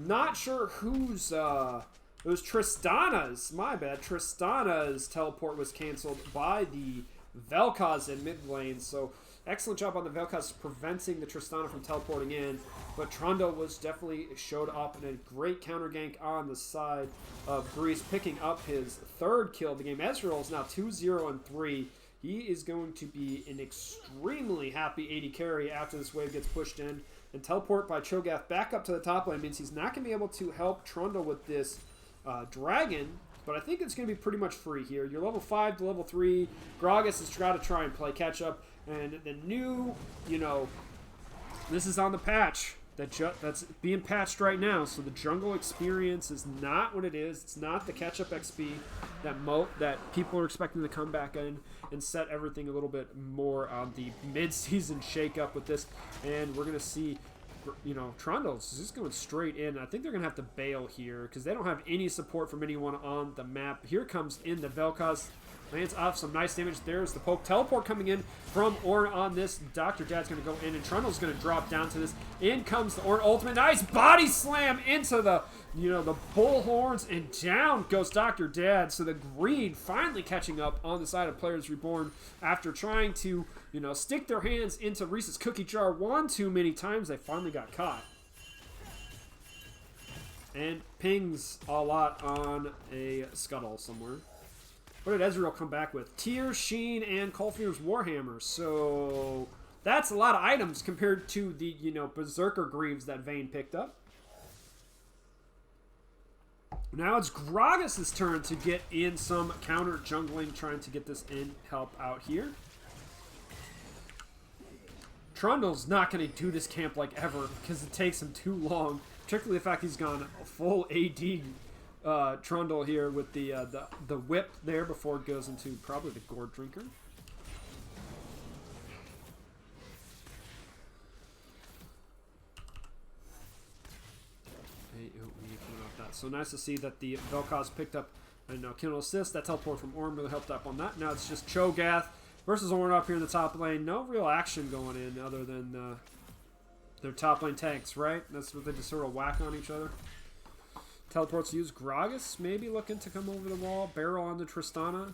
Not sure whose, it was Tristana's, my bad. Tristana's teleport was canceled by the Vel'Koz in mid lane, so excellent job on the Vel'Koz preventing the Tristana from teleporting in, but Trundle was definitely showed up in a great counter gank on the side of Grease, picking up his 3rd kill of the game. Ezreal is now 2-0-3. He is going to be an extremely happy AD carry after this wave gets pushed in. And teleport by Cho'Gath back up to the top lane means he's not going to be able to help Trundle with this dragon, but I think it's going to be pretty much free here. You're level 5 to level 3. Gragas has got to try and play catch up, and the new, this is on the patch that's being patched right now, so the jungle experience is not what it is. It's not the catch up XP that people are expecting to come back in and set everything a little bit more on the mid-season shake-up with this, and we're going to see, Trundle's just going straight in. I think they're going to have to bail here because they don't have any support from anyone on the map. Here comes in the Vel'Koz. Lands off some nice damage. There's the poke. Teleport coming in from Ornn on this. Dr. Dad's going to go in, and Trundle's going to drop down to this. In comes the Ornn ultimate. Nice body slam into the, the bullhorns, and down goes Dr. Dad. So the green finally catching up on the side of Players Reborn after trying to, stick their hands into Reese's cookie jar one too many times. They finally got caught. And pings a lot on a scuttle somewhere. What did Ezreal come back with? Tear, Sheen, and Kolfir's Warhammer. So that's a lot of items compared to the, Berserker Greaves that Vayne picked up. Now it's Gragas' turn to get in some counter jungling, trying to get this in, help out here. Trundle's not going to do this camp like ever because it takes him too long, particularly the fact he's gone full AD. Trundle here with the whip there before it goes into probably the Gourd Drinker. So nice to see that the Vel'Koz picked up and kill assist. That teleport from Ornn really helped up on that. Now it's just Cho'Gath versus Ornn up here in the top lane. No real action going in other than their top lane tanks, right? That's what they just sort of whack on each other. Teleports use Gragas, maybe looking to come over the wall. Barrel on the Tristana.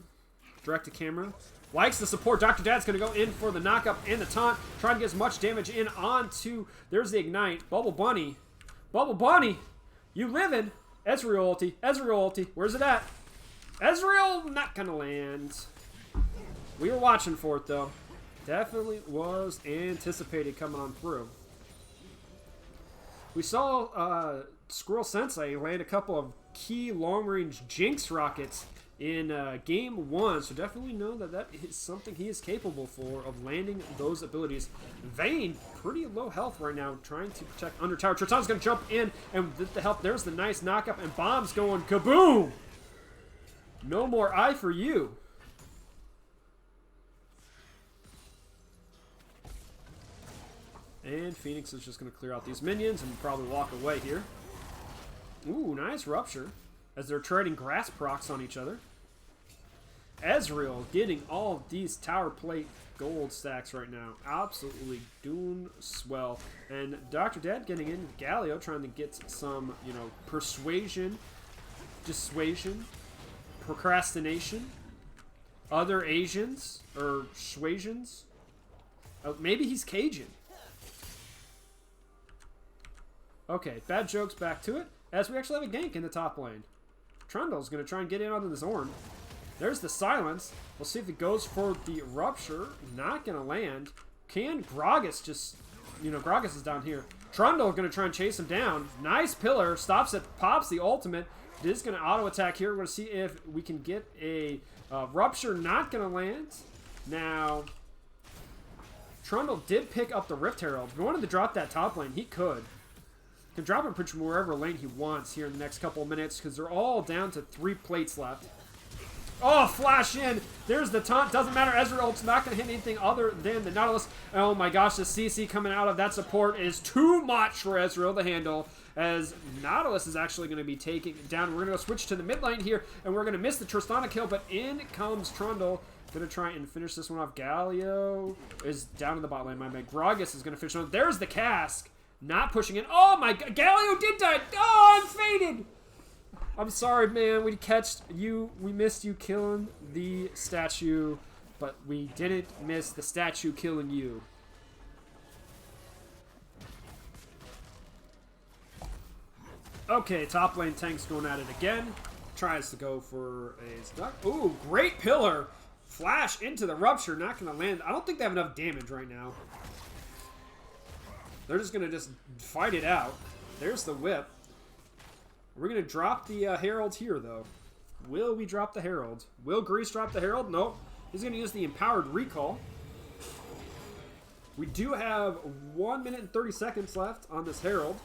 Direct to camera. Likes the support. Dr. Dad's going to go in for the knockup and the taunt. Trying to get as much damage in onto. There's the Ignite. Bubble Bunny. Bubble Bunny! You living? Ezreal ulti. Ezreal ulti. Where's it at? Ezreal not going to land. We were watching for it, though. Definitely was anticipated coming on through. We saw Squirrel Sensei land a couple of key long-range Jinx rockets in Game 1, so definitely know that that is something he is capable for, of landing those abilities. Vayne, pretty low health right now, trying to protect under tower. Tristana's going to jump in, and with the help, there's the nice knockup, and Bomb's going kaboom! No more eye for you. And Phoenix is just going to clear out these minions and probably walk away here. Ooh, nice rupture as they're trading grass procs on each other. Ezreal getting all of these tower plate gold stacks right now. Absolutely doing swell. And Dr. Dad getting in. Galio trying to get some, persuasion, dissuasion, procrastination. Other Asians, or Schwasians. Oh, maybe he's Cajun. Okay, bad jokes, back to it. As we actually have a gank in the top lane. Trundle's going to try and get in onto this Ornn. There's the silence. We'll see if it goes for the rupture. Not going to land. Can Gragas just... Gragas is down here. Trundle going to try and chase him down. Nice pillar. Stops it. Pops the ultimate. It is going to auto-attack here. We're going to see if we can get a rupture. Not going to land. Now... Trundle did pick up the Rift Herald. If he wanted to drop that top lane, he could. He can drop it from wherever lane he wants here in the next couple of minutes because they're all down to 3 plates left. Oh, flash in. There's the taunt. Doesn't matter. Ezreal's not going to hit anything other than the Nautilus. Oh my gosh, the CC coming out of that support is too much for Ezreal to handle, as Nautilus is actually going to be taking it down. We're going to go switch to the mid lane here, and we're going to miss the Tristana kill, but in comes Trundle. Going to try and finish this one off. Galio is down in the bot lane. My man Gragas is going to finish it. There's the cask. Not pushing in. Oh my god. Galio did die. Oh, I'm faded. I'm sorry, man. We catched you. We missed you killing the statue, but we didn't miss the statue killing you. Okay, top lane tank's going at it again. Tries to go for a stuck. Ooh, great pillar. Flash into the rupture. Not going to land. I don't think they have enough damage right now. They're just going to just fight it out. There's the whip. We're going to drop the Herald here, though. Will we drop the Herald? Will Grease drop the Herald? Nope. He's going to use the Empowered Recall. We do have 1 minute and 30 seconds left on this Herald.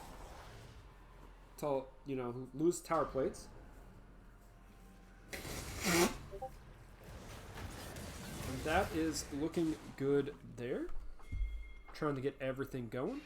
Till, you know, lose tower plates. And that is looking good there. Trying to get everything going.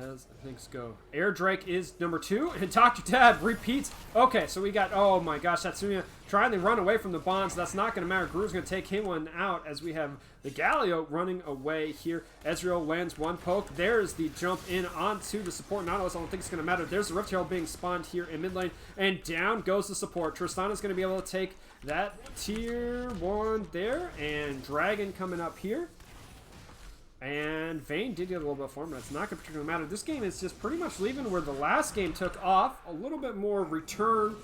As things go. Air Drake is number 2, and Dr. Dad repeats. Okay, so we got, oh my gosh, Tatsuya trying to run away from the bonds. That's not going to matter. Guru's going to take him one out as we have the Galio running away here. Ezreal lands one poke. There's the jump in onto the support Nautilus. I don't think it's going to matter. There's the Rift Herald being spawned here in mid lane, and down goes the support. Tristana's going to be able to take that tier 1 there, and Dragon coming up here. And Vayne did get a little bit for him, but it's not going to particularly matter. This game is just pretty much leaving where the last game took off. A little bit more return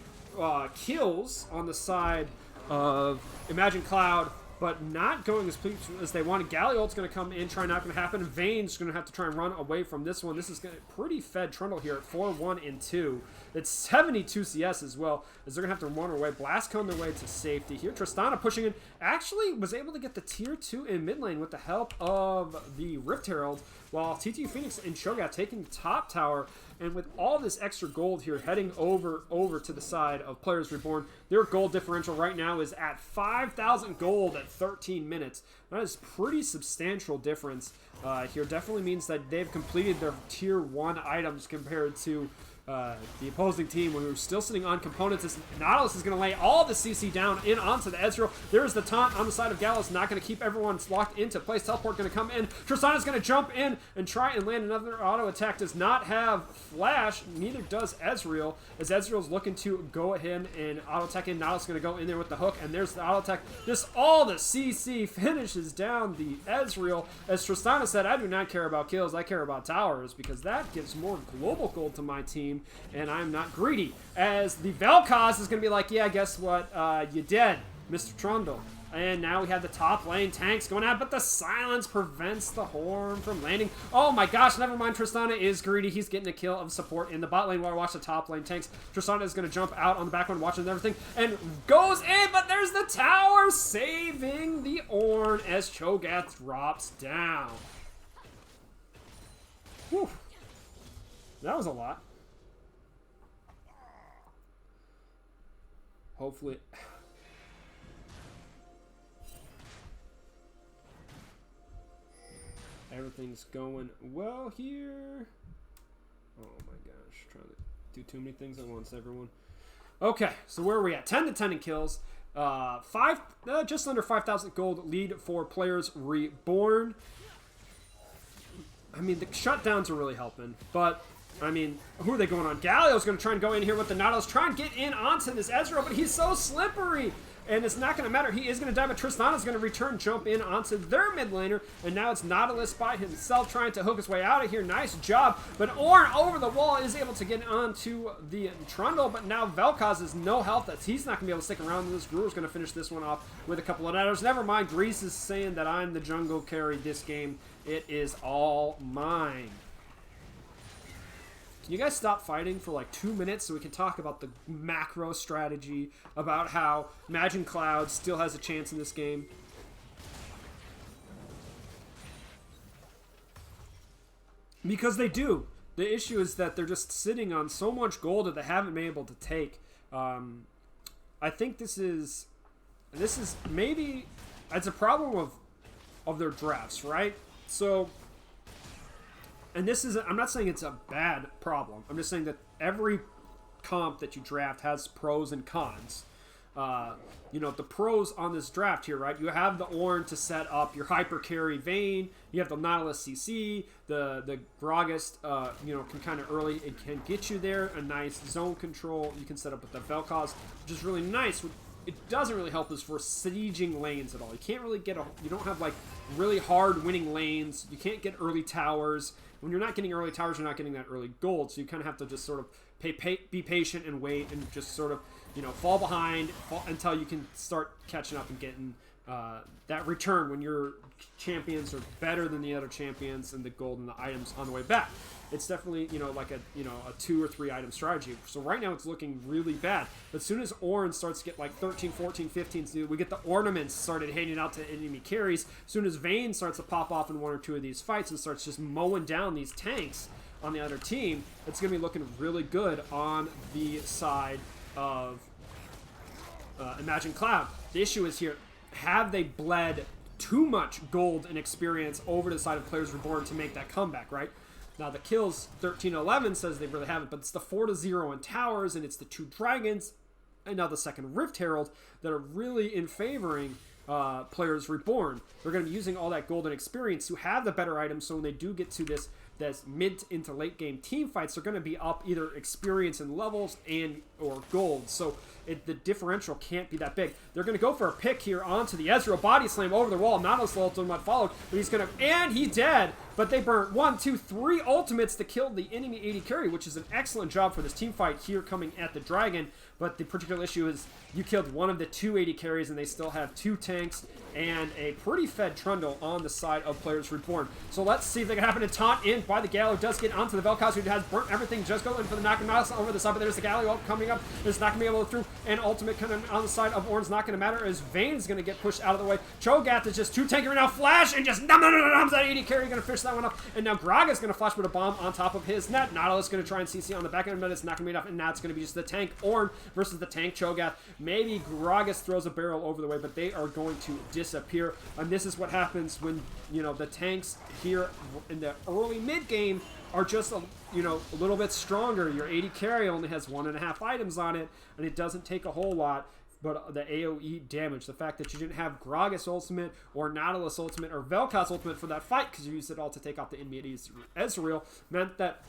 kills on the side of Imagine Cloud, but not going as they wanted. Galliot's going to come in, try not going to happen. Vayne's going to have to try and run away from this one. This is going to pretty fed Trundle here at 4-1 and 2. It's 72 CS as well, as they're going to have to run away. Blast on their way to safety here. Tristana pushing in. Actually was able to get the tier 2 in mid lane with the help of the Rift Herald, while TT Phoenix and Shogat taking the top tower. And with all this extra gold here heading over to the side of Players Reborn, their gold differential right now is at 5,000 gold at 13 minutes. That is pretty substantial difference here. Definitely means that they've completed their tier 1 items compared to the opposing team, when we were still sitting on components. This Nautilus is going to lay all the CC down in onto the Ezreal. There's the taunt on the side of Gallows, not going to keep everyone locked into place. Teleport going to come in. Tristana's going to jump in and try and land another auto attack. Does not have flash, neither does Ezreal, as Ezreal's looking to go ahead and auto attack in. Nautilus going to go in there with the hook, and there's the auto attack. Just all the CC finishes down the Ezreal. As Tristana said, I do not care about kills, I care about towers, because that gives more global gold to my team, and I'm not greedy. As the Vel'Koz is going to be like, yeah, guess what? You dead, Mr. Trundle. And now we have the top lane tanks going out, but the silence prevents the horn from landing. Oh my gosh, never mind. Tristana is greedy. He's getting a kill of support in the bot lane while I watch the top lane tanks. Tristana is going to jump out on the back one, watching everything, and goes in, but there's the tower saving the Ornn as Cho'Gath drops down. Whew. That was a lot. Hopefully... everything's going well here. Oh my gosh, trying to do too many things at once, everyone. Okay, so where are we at? 10 to 10 in kills. Just under 5,000 gold lead for Players Reborn. I mean, the shutdowns are really helping, but I mean, who are they going on? Galio's going to try and go in here with the Nautilus, try and get in onto this Ezreal, but he's so slippery. And it's not going to matter. He is going to die, but Tristana's going to return, jump in onto their mid laner. And now it's Nautilus by himself trying to hook his way out of here. Nice job. But Ornn over the wall is able to get onto the Trundle. But now Vel'Koz has no health. He's not going to be able to stick around. This Brewer's going to finish this one off with a couple of netters. Never mind. Grease is saying that I'm the jungle carry this game. It is all mine. can you guys stop fighting for like 2 minutes so we can talk about the macro strategy, about how Imagine Cloud still has a chance in this game? Because they do. The issue is that they're just sitting on so much gold that they haven't been able to take. I think this is maybe, it's a problem of their drafts, right? So, and this is, I'm not saying it's a bad problem. I'm just saying that every comp that you draft has pros and cons. You know, the pros on this draft here, right? You have the Ornn to set up your hyper carry Vayne. You have the Nautilus CC. The Gragas, you know, can kind of early, it can get you there. A nice zone control you can set up with the Vel'Koz, which is really nice. It doesn't really help us for sieging lanes at all. You can't really get you don't have like really hard winning lanes. You can't get early towers. When you're not getting early towers, you're not getting that early gold. So you kind of have to just sort of be patient and wait and just sort of, you know, fall behind until you can start catching up and getting that return when your champions are better than the other champions and the gold and the items on the way back. It's definitely, you know, like a 2 or 3 item strategy. So right now it's looking really bad. But as soon as Ornn starts to get like 13, 14, 15, we get the ornaments started handing out to enemy carries. As soon as Vayne starts to pop off in 1 or 2 of these fights and starts just mowing down these tanks on the other team, it's going to be looking really good on the side of Imagine Cloud. The issue is here, have they bled too much gold and experience over to the side of Players Reborn to make that comeback, right? Now the kills 13-11 says they really haven't, but it's the 4-0 in towers, and it's the 2 dragons, and now the second Rift Herald that are really in favoring Players Reborn. They're going to be using all that golden experience to have the better items, so when they do get to this mid into late game team fights, they're going to be up either experience and levels or gold. So the differential can't be that big. They're going to go for a pick here onto the Ezreal, body slam over the wall. Nautilus ultimate followed, but he's dead. But they burnt 1, 2, 3 ultimates to kill the enemy AD carry, which is an excellent job for this team fight here coming at the dragon. But the particular issue is you killed one of the 2 AD carries, and they still have 2 tanks and a pretty fed Trundle on the side of Players Reborn. So let's see if they can happen to taunt in by the Galio. Does get onto the Vel'Koz, who has burnt everything. Just going for the knock and Nautilus over the side, but there's the Galio coming up. It's not going to be able to through, and ultimate kind of on the side of Ornn's not going to matter as Vayne's going to get pushed out of the way. Cho'Gath is just 2 tanking right now. Flash and just noms that AD carry, going to fish that one up. And now Gragas going to flash with a bomb on top of his net. Nautilus going to try and CC on the back end, but it's not going to be enough. And now it's going to be just the tank Ornn versus the tank Cho'Gath. Maybe Gragas throws a barrel over the way, but they are going to disappear. And this is what happens when, you know, the tanks here in the early mid game are just a little bit stronger. Your AD carry only has 1.5 items on it, and it doesn't take a whole lot. But the AoE damage, the fact that you didn't have Gragas ultimate or Nautilus ultimate or Vel'Koz ultimate for that fight because you used it all to take out the enemy Ezreal, meant that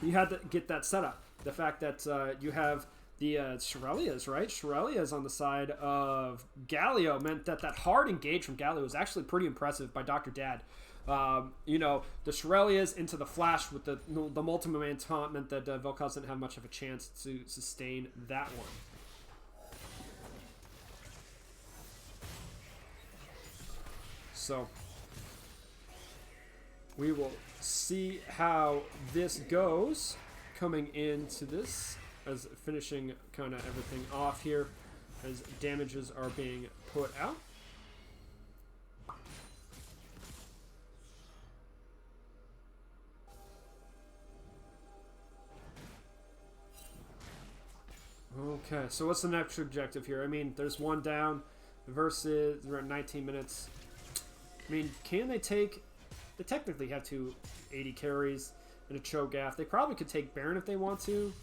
you had to get that setup. The fact that you have the Shirelias, right? Shirelias on the side of Galio meant that hard engage from Galio was actually pretty impressive by Dr. Dad. You know, the Shirelias into the flash with the multi-man taunt meant that Vel'Koz didn't have much of a chance to sustain that one. So we will see how this goes coming into this, as finishing kind of everything off here as damages are being put out. Okay, so what's the next objective here? I mean, there's one down versus we're at 19 minutes. I mean, can they take... They technically have 2 AD carries and a Cho'Gath. They probably could take Baron if they want to.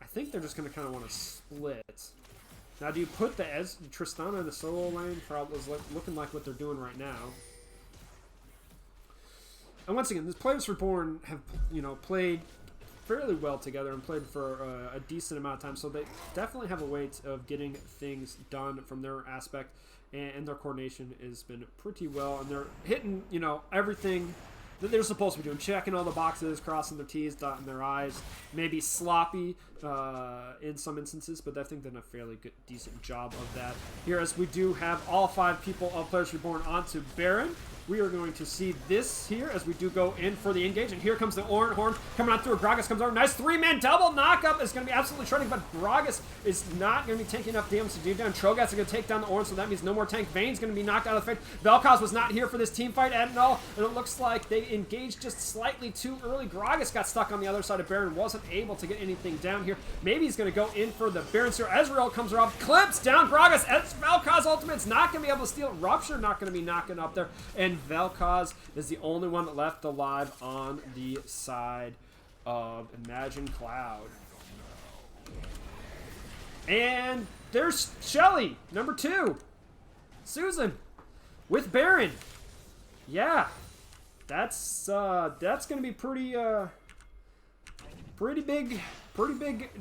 I think they're just going to kind of want to split. Now, do you put the Tristana in the solo lane? Probably is looking like what they're doing right now. And once again, these Players Reborn have, you know, played fairly well together and played for a decent amount of time, so they definitely have a way of getting things done from their aspect, and their coordination has been pretty well, and they're hitting, you know, everything that they're supposed to be doing, checking all the boxes, crossing their T's, dotting their I's, maybe sloppy in some instances, but I think they've done a fairly good, decent job of that here, as we do have all 5 people of Players Reborn onto Baron. we are going to see this here as we do go in for the engage. And here comes the Horn coming out through. Gragas comes over. Nice three-man double knockup. Is going to be absolutely shredding, but Gragas is not going to be taking enough damage to do down. Cho'Gath's going to take down the Horn, so that means no more tank. Vayne's going to be knocked out of the fight. Vel'Koz was not here for this team fight at all, and it looks like they engaged just slightly too early. Gragas got stuck on the other side of Baron, wasn't able to get anything down here. Maybe he's going to go in for the Baron Seer. Ezreal comes around, clips down Gragas. Vel'Koz ultimate's not going to be able to steal it. Rupture not going to be knocking up there, and Vel'Koz is the only one left alive on the side of Imagine Cloud. And there's Shelly, number 2. Susan with Baron. Yeah, that's gonna be pretty big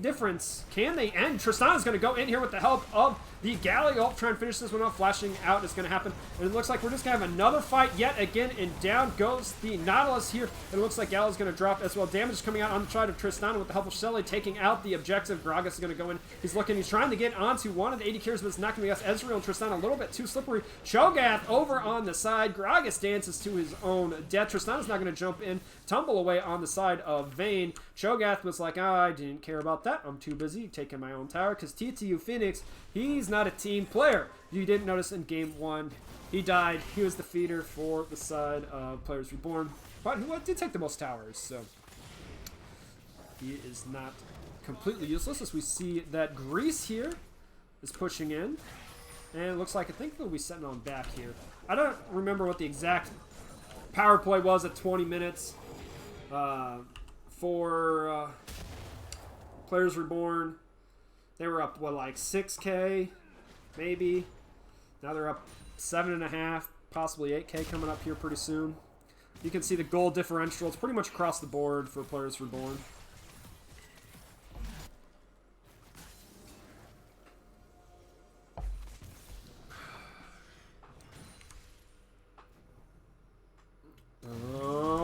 difference. Can they end? Tristana's going to go in here with the help of the Galio. Try and finish this one off. Flashing out is going to happen. And it looks like we're just going to have another fight yet again. And down goes the Nautilus here. And it looks like Galio's going to drop as well. Damage is coming out on the side of Tristana with the help of Shelly, taking out the objective. Gragas is going to go in. He's looking. He's trying to get onto one of the 80 carries, but it's not going to be us. Ezreal and Tristana a little bit too slippery. Cho'Gath over on the side. Gragas dances to his own death. Tristana's not going to jump in. Tumble away on the side of Vayne. Cho'Gath was like, I didn't care about that. I'm too busy taking my own tower. Because TTU Phoenix, he's not a team player. You didn't notice in game 1, he died. He was the feeder for the side of Players Reborn. But he did take the most towers, so he is not completely useless. As we see that Grease here is pushing in. And it looks like, I think they'll be setting on back here. I don't remember what the exact power play was at 20 minutes. For Players Reborn, they were up, what, like 6K, maybe? Now they're up 7.5, possibly 8K coming up here pretty soon. You can see the goal differential. It's pretty much across the board for Players Reborn.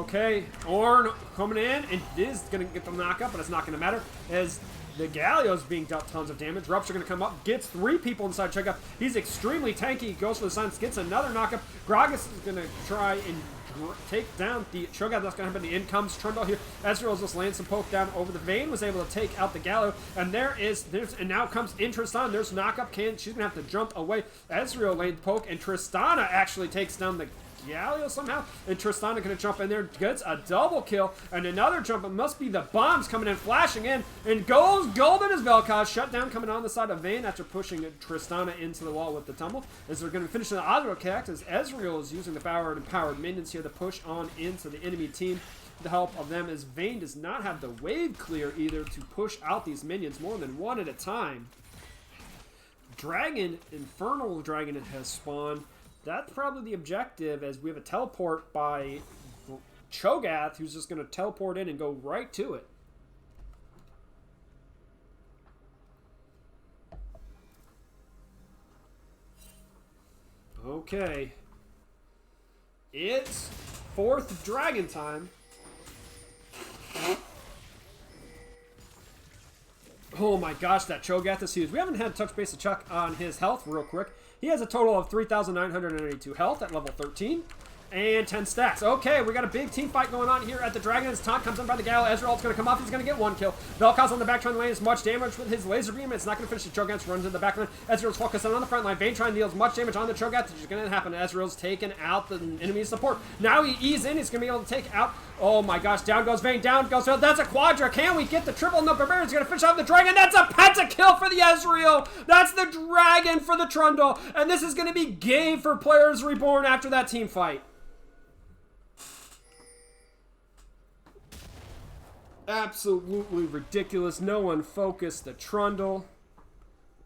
Okay, Ornn coming in, and is going to get the knockup, but it's not going to matter, as the Galio's being dealt tons of damage. Rupture going to come up, gets 3 people inside Cho'Gath. He's extremely tanky, goes for the silence, gets another knockup. Gragas is going to try and take down the Cho'Gath. That's going to happen. The in comes Trundle here. Ezreal's just laying some poke down over the Vayne, was able to take out the Galio, and and now comes in Tristana. There's knockup, she's going to have to jump away. Ezreal laid poke, and Tristana actually takes down the Galio somehow, and Tristana going to jump in there, gets a double kill, and another jump. It must be the bombs coming in, flashing in, and goes golden as Vel'Koz. Shut down coming on the side of Vayne after pushing Tristana into the wall with the tumble. As they're going to finish the auto attack, as Ezreal is using the powered and powered minions here to push on into the enemy team. The help of them, as Vayne does not have the wave clear either to push out these minions more than one at a time. Infernal Dragon has spawned. That's probably the objective, as we have a teleport by Cho'Gath, who's just going to teleport in and go right to it. Okay. It's 4th dragon time. Oh my gosh, that Cho'Gath is huge. We haven't had touch base to check on his health real quick. He has a total of 3,982 health at level 13. And 10 stacks. Okay, we got a big team fight going on here at the Dragon. As taunt comes in by the Galio. Ezreal's going to come off. He's going to get 1 kill. Vel'Koz on the back trying to land as much damage with his laser beam. It's not going to finish the Cho'Gath. Runs in the back line. Ezreal's focusing on the front line. Vayne trying to deal as much damage on the Cho'Gath. It's going to happen. Ezreal's taking out the enemy support. Now he eases in. He's going to be able to take out. Oh my gosh. Down goes Vayne. Down goes Vayne. That's a quadra. Can we get the triple? No, Barbarian's going to finish off the Dragon. That's a pentakill for the Ezreal. That's the Dragon for the Trundle. And this is going to be game for Players Reborn after that team fight. Absolutely ridiculous. No one focused the Trundle.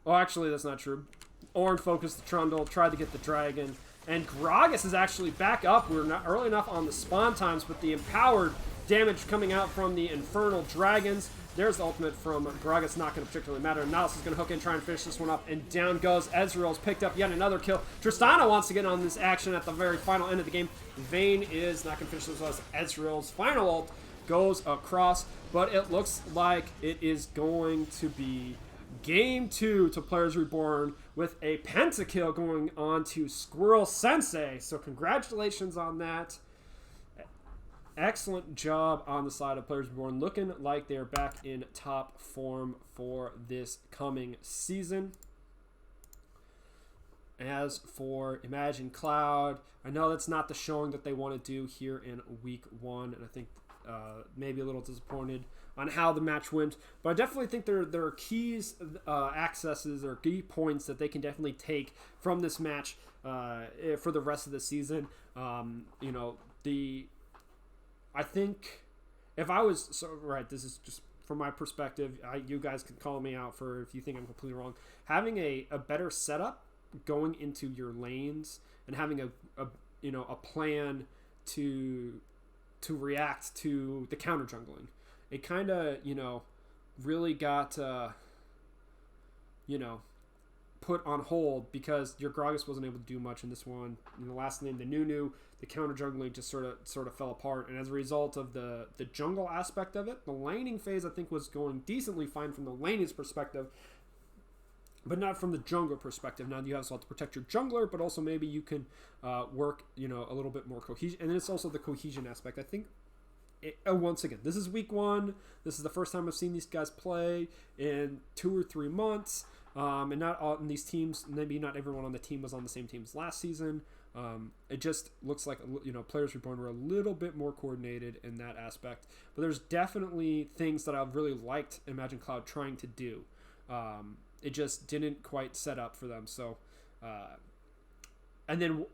Oh, actually, that's not true. Ornn focused the Trundle, tried to get the Dragon. And Gragas is actually back up. We're not early enough on the spawn times, but the empowered damage coming out from the Infernal Dragons. There's the ultimate from Gragas, not going to particularly matter. Nautilus is going to hook in, try and finish this one up, and down goes Ezreal's picked up yet another kill. Tristana wants to get on this action at the very final end of the game. Vayne is not going to finish this as Ezreal's final ult goes across, but it looks like it is going to be Game 2 to Players Reborn with a pentakill going on to Squirrel Sensei. So congratulations on that. Excellent job on the side of Players Reborn, looking like they're back in top form for this coming season. As for Imagine Cloud, I know that's not the showing that they want to do here in week 1, and I think maybe a little disappointed on how the match went, but I definitely think there are keys, accesses, or key points that they can definitely take from this match for the rest of the season. I think if I was this is just from my perspective. You guys can call me out for if you think I'm completely wrong. Having a better setup going into your lanes and having a plan to react to the counter jungling. It kind of really got put on hold because your Gragas wasn't able to do much in this one. In the last name, the Nunu, the counter jungling just sort of fell apart, and as a result of the jungle aspect of it, the laning phase I think was going decently fine from the laning's perspective, but not from the jungler perspective. Now you also have to protect your jungler, but also maybe you can work a little bit more cohesion, and then it's also the cohesion aspect. I think. Once again, this is week 1. This is the first time I've seen these guys play in 2 or 3 months. And not all in these teams, maybe not everyone on the team was on the same team as last season. It just looks like Players Reborn were a little bit more coordinated in that aspect. But there's definitely things that I've really liked Imagine Cloud trying to do. It just didn't quite set up for them. So, and then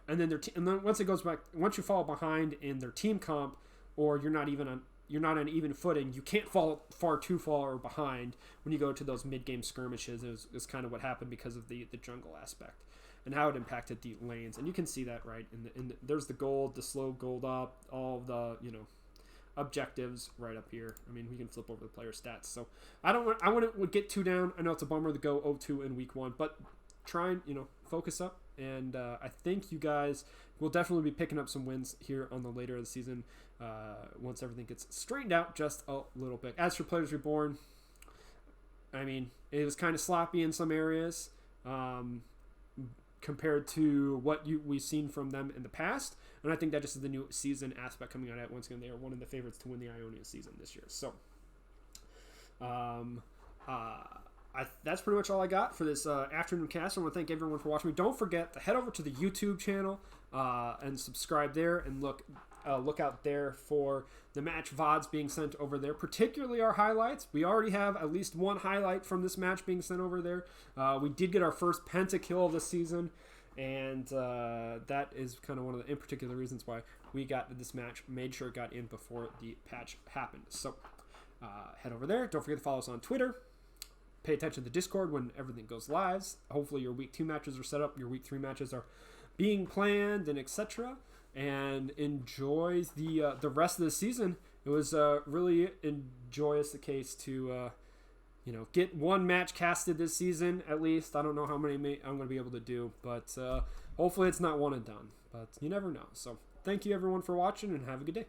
once it goes back, once you fall behind in their team comp, or you're not on even footing, you can't fall too far behind when you go to those mid-game skirmishes. Is kind of what happened because of the jungle aspect and how it impacted the lanes. And you can see that right there's the gold, the slow gold up, all of the objectives right up here. I mean, we can flip over the player stats. So I wouldn't get too down. I know it's a bummer to go 0-2 in week 1, but try and focus up. And I think you guys will definitely be picking up some wins here on the later of the season once everything gets straightened out just a little bit. As for Players Reborn, I mean, it was kind of sloppy in some areas compared to what we've seen from them in the past. And I think that just is the new season aspect coming out at once again. They are one of the favorites to win the Ionia season this year. So, that's pretty much all I got for this afternoon cast. I want to thank everyone for watching me. Don't forget to head over to the YouTube channel and subscribe there, and look out there for the match VODs being sent over there, particularly our highlights. We already have at least one highlight from this match being sent over there. We did get our first pentakill of the season, and that is kind of one of the in particular reasons why we got this match, made sure it got in before the patch happened. So head over there. Don't forget to follow us on Twitter. Pay attention to the Discord when everything goes live. Hopefully your week 2 matches are set up, your week 3 matches are being planned, and etc. And enjoy the rest of the season. It was really enjoyous the case to get one match casted this season at least. I don't know how many I'm going to be able to do, but hopefully it's not one and done. But you never know. So thank you everyone for watching, and have a good day.